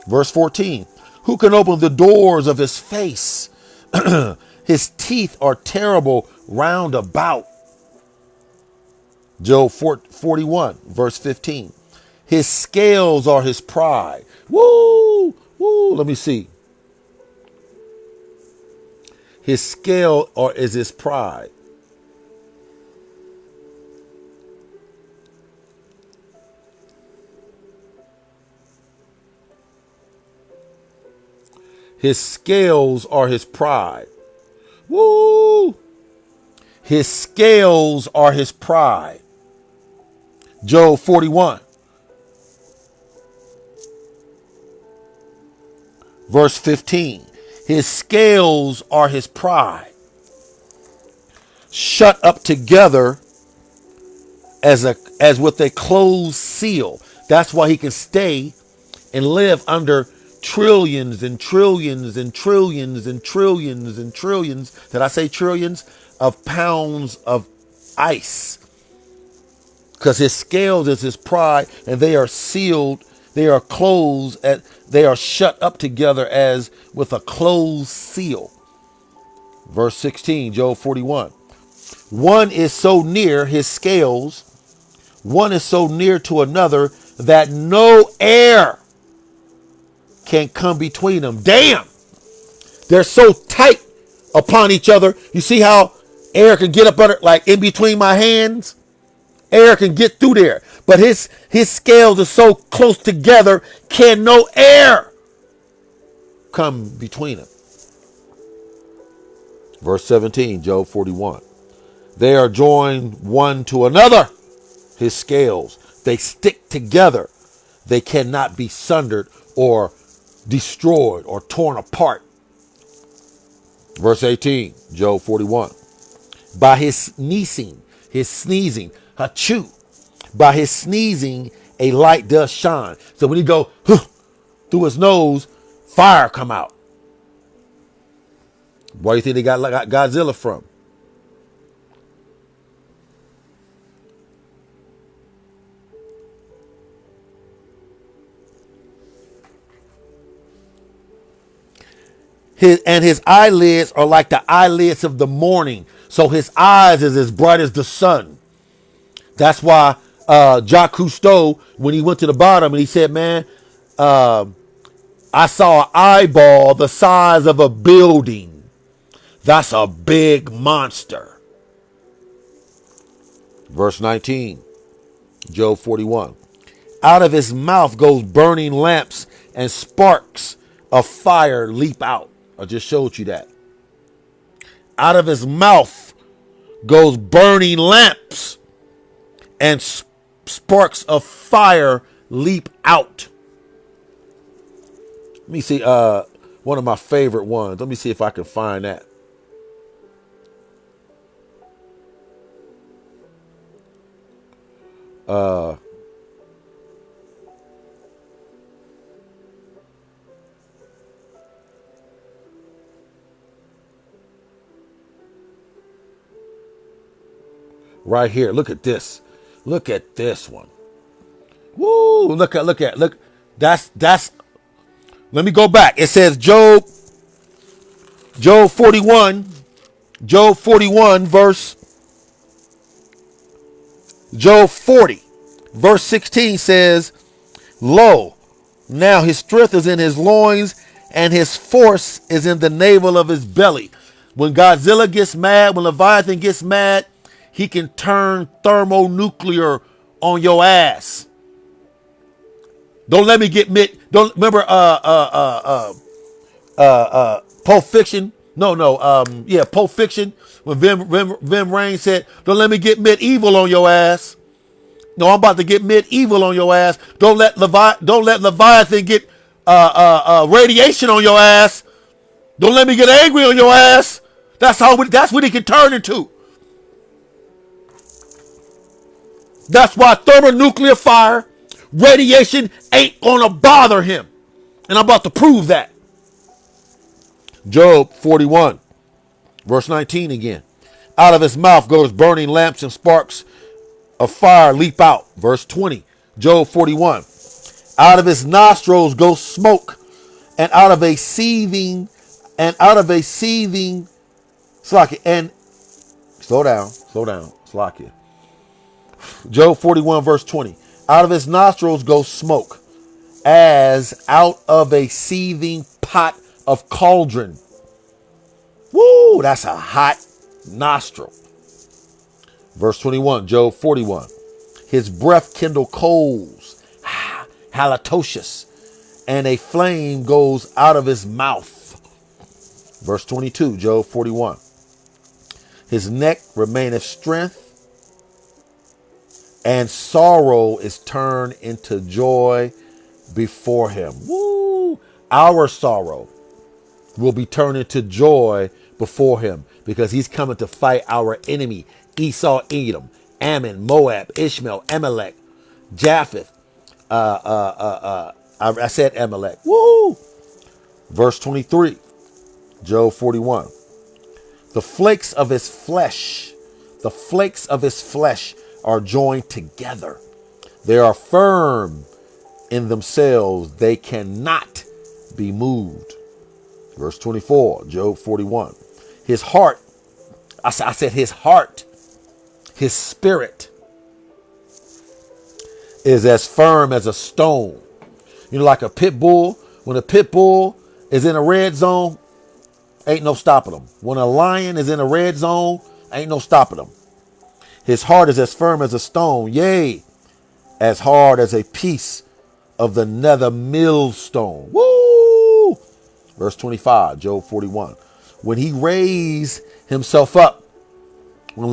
Verse 14. Who can open the doors of his face? His teeth are terrible round about. Job 41, verse 15. His scales are his pride. Woo! Woo! Let me see. His scale is his pride. His scales are his pride. Woo! His scales are his pride. Job 41. Verse 15. His scales are his pride. Shut up together as with a closed seal. That's why he can stay and live under trillions and trillions and trillions and trillions and trillions. Did I say trillions? Of pounds of ice. Because his scales is his pride, and they are sealed They are closed at, they are shut up together as with a closed seal. Verse 16, Job 41. One is so near his scales, one is so near to another that no air can come between them. Damn! They're so tight upon each other. You see how air can get up under, like in between my hands? Air can get through there. But his scales are so close together, can no air come between them. Verse 17, Job 41. They are joined one to another, his scales. They stick together. They cannot be sundered or destroyed or torn apart. Verse 18, Job 41. By his sneezing, hachoo, by his sneezing, a light does shine. So when he go through his nose, fire come out. Where do you think they got Godzilla from? His eyelids are like the eyelids of the morning. So his eyes is as bright as the sun. That's why Jacques Cousteau, when he went to the bottom and he said, man, I saw an eyeball the size of a building. That's a big monster. Verse 19, Job 41. Out of his mouth goes burning lamps and sparks of fire leap out. I just showed you that. Out of his mouth goes burning lamps and sparks of fire leap out. Let me see one of my favorite ones. Let me see if I can find that. Right here. Look at this. Look at this one. Woo! Look. That's. Let me go back. It says Job 41, verse. Job 40, verse 16 says, lo, now his strength is in his loins and his force is in the navel of his belly. When Godzilla gets mad, when Leviathan gets mad, he can turn thermonuclear on your ass. Don't let me get don't remember Pulp Fiction? No, Pulp Fiction. When Vim Rain said, don't let me get medieval on your ass. No, I'm about to get medieval on your ass. Don't let Leviathan get radiation on your ass. Don't let me get angry on your ass. That's what he can turn into. That's why thermonuclear fire, radiation ain't gonna bother him. And I'm about to prove that. Job 41, verse 19 again. Out of his mouth goes burning lamps and sparks of fire leap out. Verse 20, Job 41. Out of his nostrils goes smoke, and out of a seething, Slakia, and slow down, Slakia. Job 41, verse 20. Out of his nostrils goes smoke, as out of a seething pot of cauldron. Woo, that's a hot nostril. Verse 21, Job 41. His breath kindle coals, halitosis, and a flame goes out of his mouth. Verse 22, Job 41. His neck remaineth strength, and sorrow is turned into joy before him. Woo! Our sorrow will be turned into joy before him, because he's coming to fight our enemy. Esau, Edom, Ammon, Moab, Ishmael, Amalek, Japheth. I said Amalek. Woo! Verse 23, Job 41. The flakes of his flesh are joined together. They are firm in themselves, they cannot be moved. Verse 24, Job 41. His heart, I said his heart, his spirit is as firm as a stone. You know, like a pit bull. When a pit bull is in a red zone, ain't no stopping them. When a lion is in a red zone, ain't no stopping them. His heart is as firm as a stone, yea, as hard as a piece of the nether millstone. Woo! Verse 25, Job 41. When he raised himself up, when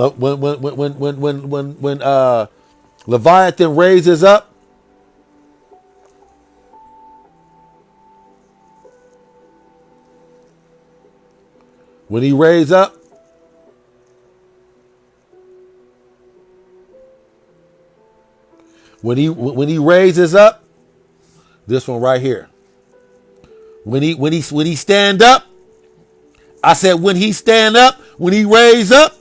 Leviathan raises up, when he raised up, when he raises up, this one right here. When he stand up, I said when he stand up, when he raise up,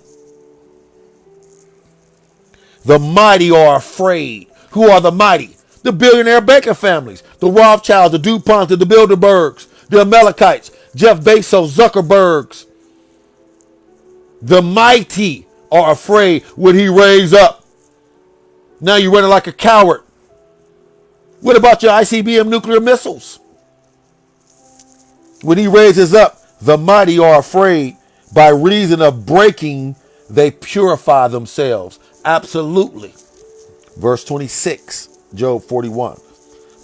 the mighty are afraid. Who are the mighty? The billionaire banker families, the Rothschilds, the DuPonts, the Bilderbergs, the Amalekites, Jeff Bezos, Zuckerbergs. The mighty are afraid when he raise up. Now you're running like a coward. What about your ICBM nuclear missiles? When he raises up, the mighty are afraid. By reason of breaking, they purify themselves. Absolutely. Verse 26, Job 41.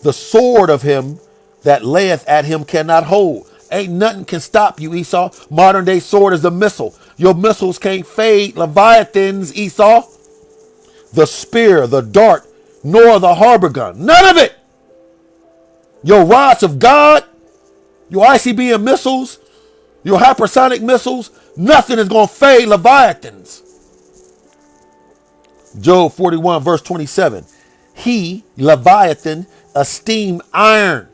The sword of him that layeth at him cannot hold. Ain't nothing can stop you, Esau. Modern day sword is a missile. Your missiles can't fade Leviathans, Esau. The spear, the dart, nor the harbor gun. None of it. Your rods of God, your ICBM missiles, your hypersonic missiles, nothing is going to fade Leviathans. Job 41, verse 27. He, Leviathan, esteemed iron.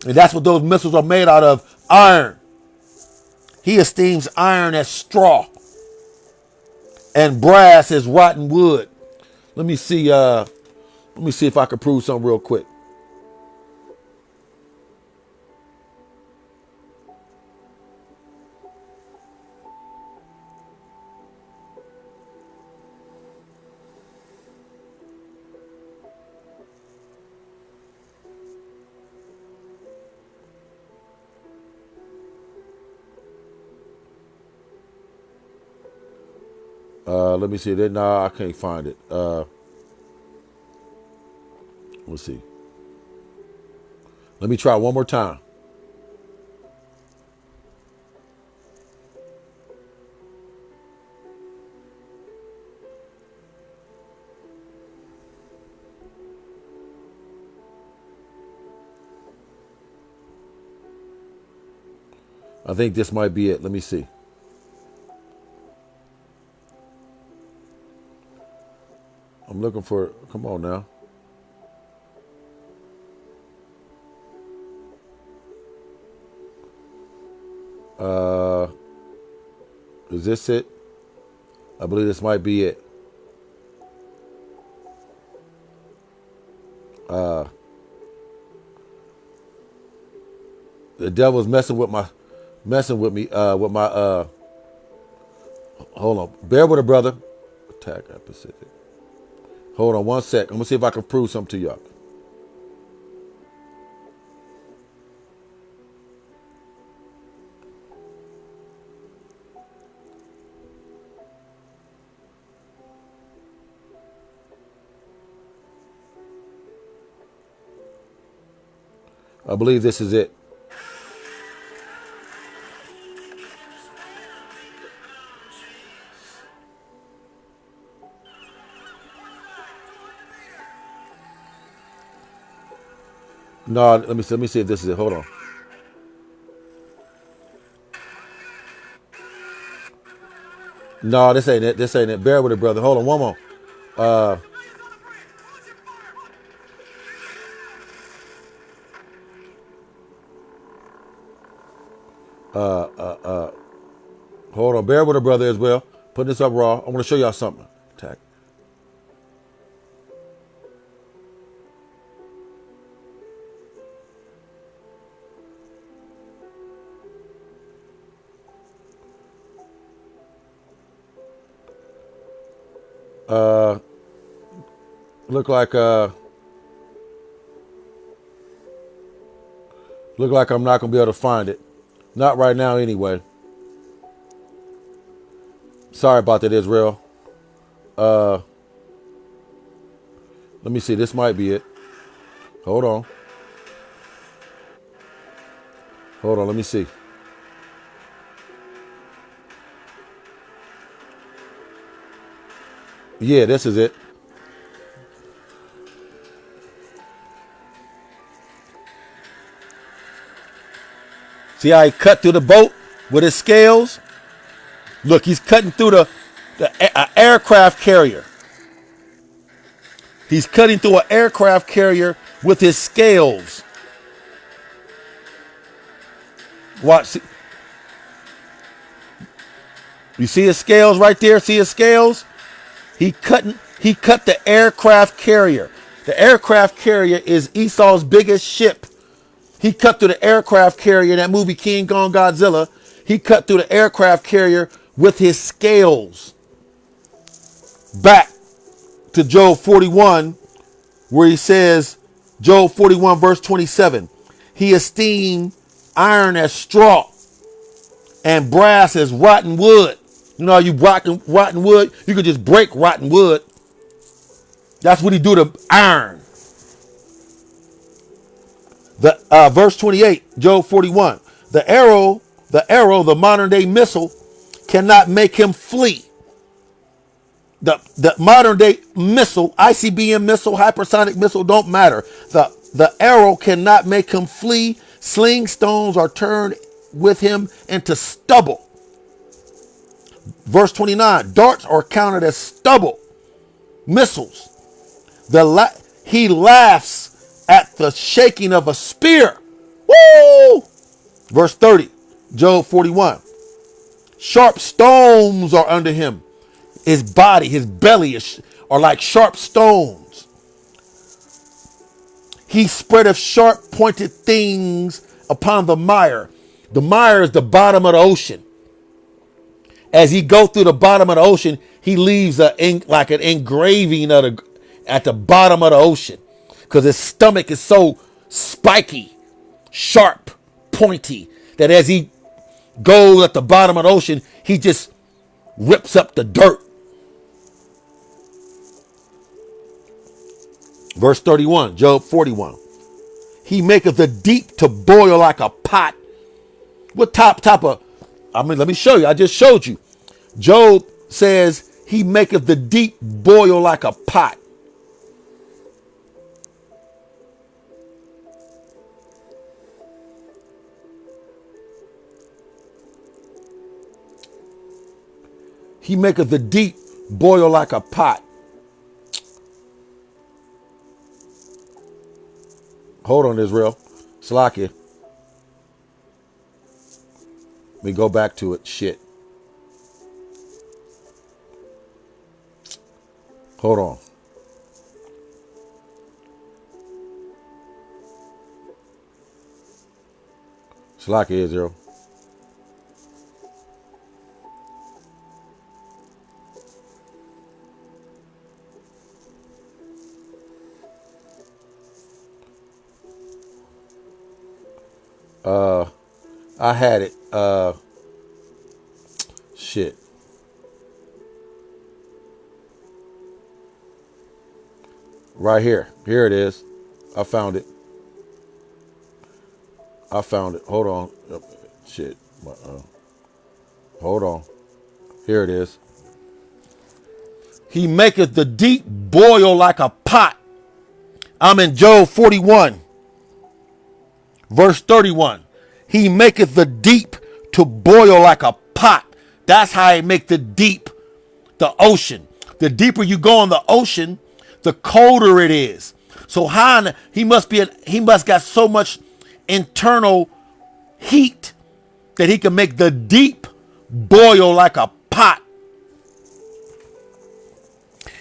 And that's what those missiles are made out of, iron. He esteems iron as straw and brass as rotten wood. Let me see if I can prove something real quick. Let me see. No, I can't find it. Let's see. Let me try one more time. I think this might be it. Let me see. I'm looking for, come on now. Is this it? I believe this might be it. The devil's messing with me, with my, hold on. Bear with it, brother. Attack at Pacific. Hold on one sec. I'm going to see if I can prove something to y'all. I believe this is it. No, let me see if this is it. Hold on. No, this ain't it. This ain't it. Bear with it, brother. Hold on, one more. Hold on. Bear with it, brother, as well. Put this up raw. I want to show y'all something. Attack. Uh, look like I'm not gonna be able to find it. Not right now, anyway. Sorry about that, Israel. Let me see. This might be it. Hold on. Let me see. Yeah, this is it. See how he cut through the boat with his scales? Look, he's cutting through the aircraft carrier. He's cutting through an aircraft carrier with his scales. Watch. You see his scales right there? See his scales? He cut the aircraft carrier. The aircraft carrier is Esau's biggest ship. He cut through the aircraft carrier in that movie King Kong Godzilla. He cut through the aircraft carrier with his scales. Back to Job 41, where he says, Job 41 verse 27, he esteemed iron as straw and brass as rotten wood. You know how you rotten wood? You could just break rotten wood. That's what he do to iron. The verse 28, Job 41. The arrow, the modern day missile, cannot make him flee. The modern day missile, ICBM missile, hypersonic missile, don't matter. The arrow cannot make him flee. Sling stones are turned with him into stubble. Verse 29, darts are counted as stubble. Missiles. He laughs at the shaking of a spear. Woo! Verse 30, Job 41. Sharp stones are under him. His body, his belly are like sharp stones. He spreadeth sharp pointed things upon the mire. The mire is the bottom of the ocean. As he go through the bottom of the ocean, he leaves like an engraving at the bottom of the ocean. Because his stomach is so spiky, sharp, pointy, that as he goes at the bottom of the ocean, he just rips up the dirt. Verse 31, Job 41. He maketh the deep to boil like a pot. What top of, let me show you. I just showed you. Job says he maketh the deep boil like a pot. He maketh the deep boil like a pot. Hold on, Israel. Slakia. Let me go back to it. Shit. Hold on. Slakia, Israel. I had it. Shit. Right here. Here it is. I found it. Hold on. Shit. Hold on. Here it is. He maketh the deep boil like a pot. I'm in Job 41. Verse 31. He maketh the deep to boil like a pot. That's how he make the deep, the ocean. The deeper you go in the ocean, the colder it is. So he must got so much internal heat that he can make the deep boil like a pot.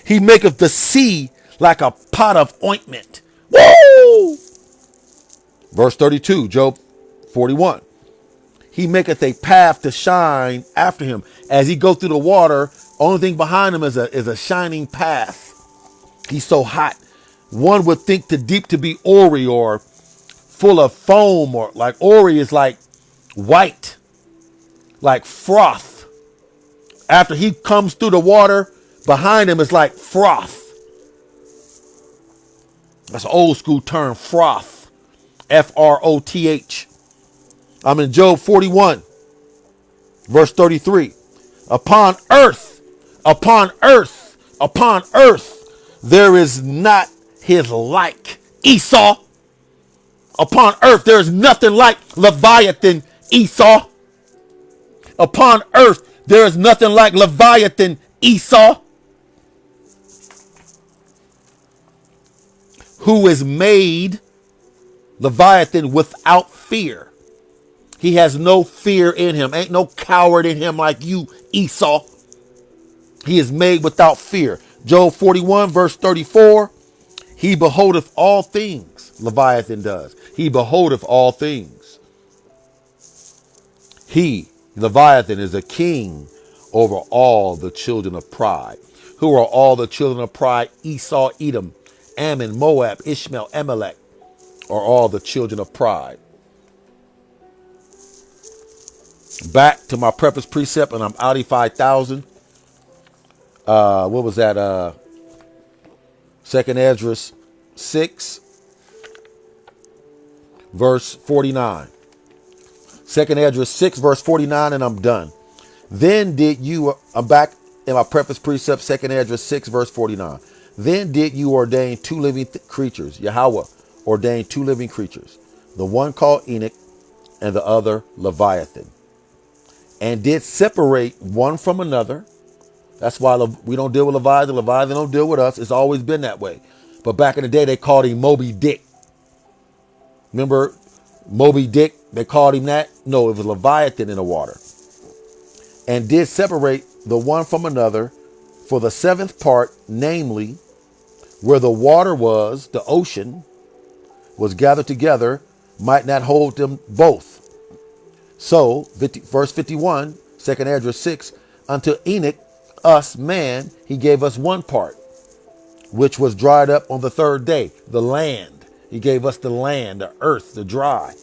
He maketh the sea like a pot of ointment. Woo! Verse 32, Job 41. He maketh a path to shine after him. As he go through the water, Only thing behind him is a shining path. He's so hot. One would think the deep to be Ori or full of foam, or like Ori is like white, like froth. After he comes through the water, behind him is like froth. That's an old school term, froth. F-R-O-T-H. I'm in Job 41, verse 33. Upon earth, upon earth, upon earth, there is not his like. Esau. Upon earth, there is nothing like Leviathan, Esau. Upon earth, there is nothing like Leviathan, Esau. Who is made Leviathan without fear. He has no fear in him. Ain't no coward in him like you, Esau. He is made without fear. Job 41, verse 34. He beholdeth all things. Leviathan does. He beholdeth all things. He, Leviathan, is a king over all the children of pride. Who are all the children of pride? Esau, Edom, Ammon, Moab, Ishmael, Amalek are all the children of pride. Back to my preface precept, and I'm Audi 5000. What was that? 2nd Esdras 6, verse 49. 2nd Esdras 6, verse 49, and I'm done. Then did you, I'm back in my preface precept, 2nd Esdras 6, verse 49. Then did you ordain two living creatures. Yahweh ordained two living creatures. The one called Enoch and the other Leviathan. And did separate one from another. That's why we don't deal with Leviathan. Leviathan don't deal with us. It's always been that way. But back in the day, they called him Moby Dick. Remember Moby Dick? They called him that? No, it was Leviathan in the water. And did separate the one from another for the seventh part, namely, where the water was, the ocean, was gathered together, might not hold them both. So, verse 51, 2nd Esdras 6, unto Enoch, us, man, he gave us one part, which was dried up on the third day, the land. He gave us the land, the earth, the dry.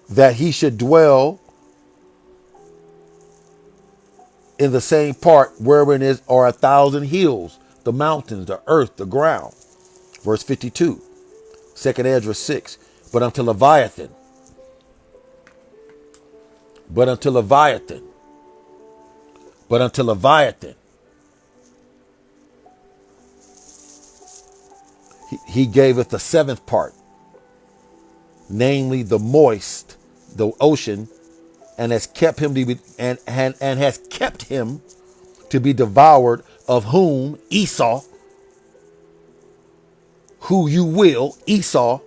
That he should dwell in the same part wherein are 1,000 hills, the mountains, the earth, the ground. Verse 52, 2nd Esdras 6, but unto Leviathan, but unto Leviathan, but unto Leviathan, he gaveth the seventh part, namely the moist, the ocean, and has kept him to be and has kept him to be devoured, of whom Esau, who you will, Esau,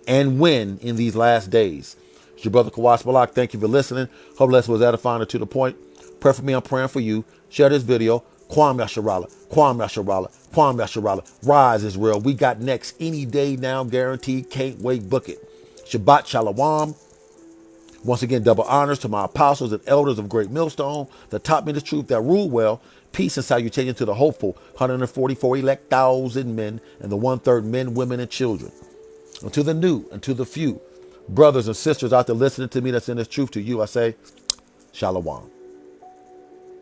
and when in these last days. It's your brother Kawas Balak. Thank you for listening. Hope lesson was edifying and to the point. Pray for me. I'm praying for you. Share this video. Kwam Yasharala. Kwam Yasharala. Kwam Yasharala. Rise Israel. We got next any day now, guaranteed. Can't wait. Book it. Shabbat Shalom. Once again, double honors to my apostles and elders of Great Millstone that taught me the truth, that rule well. Peace and salutation to the hopeful 144 elect thousand men and the 1/3 men, women, and children. And to the new and to the few brothers and sisters out there listening to me that's in this truth, to you I say, Shalom.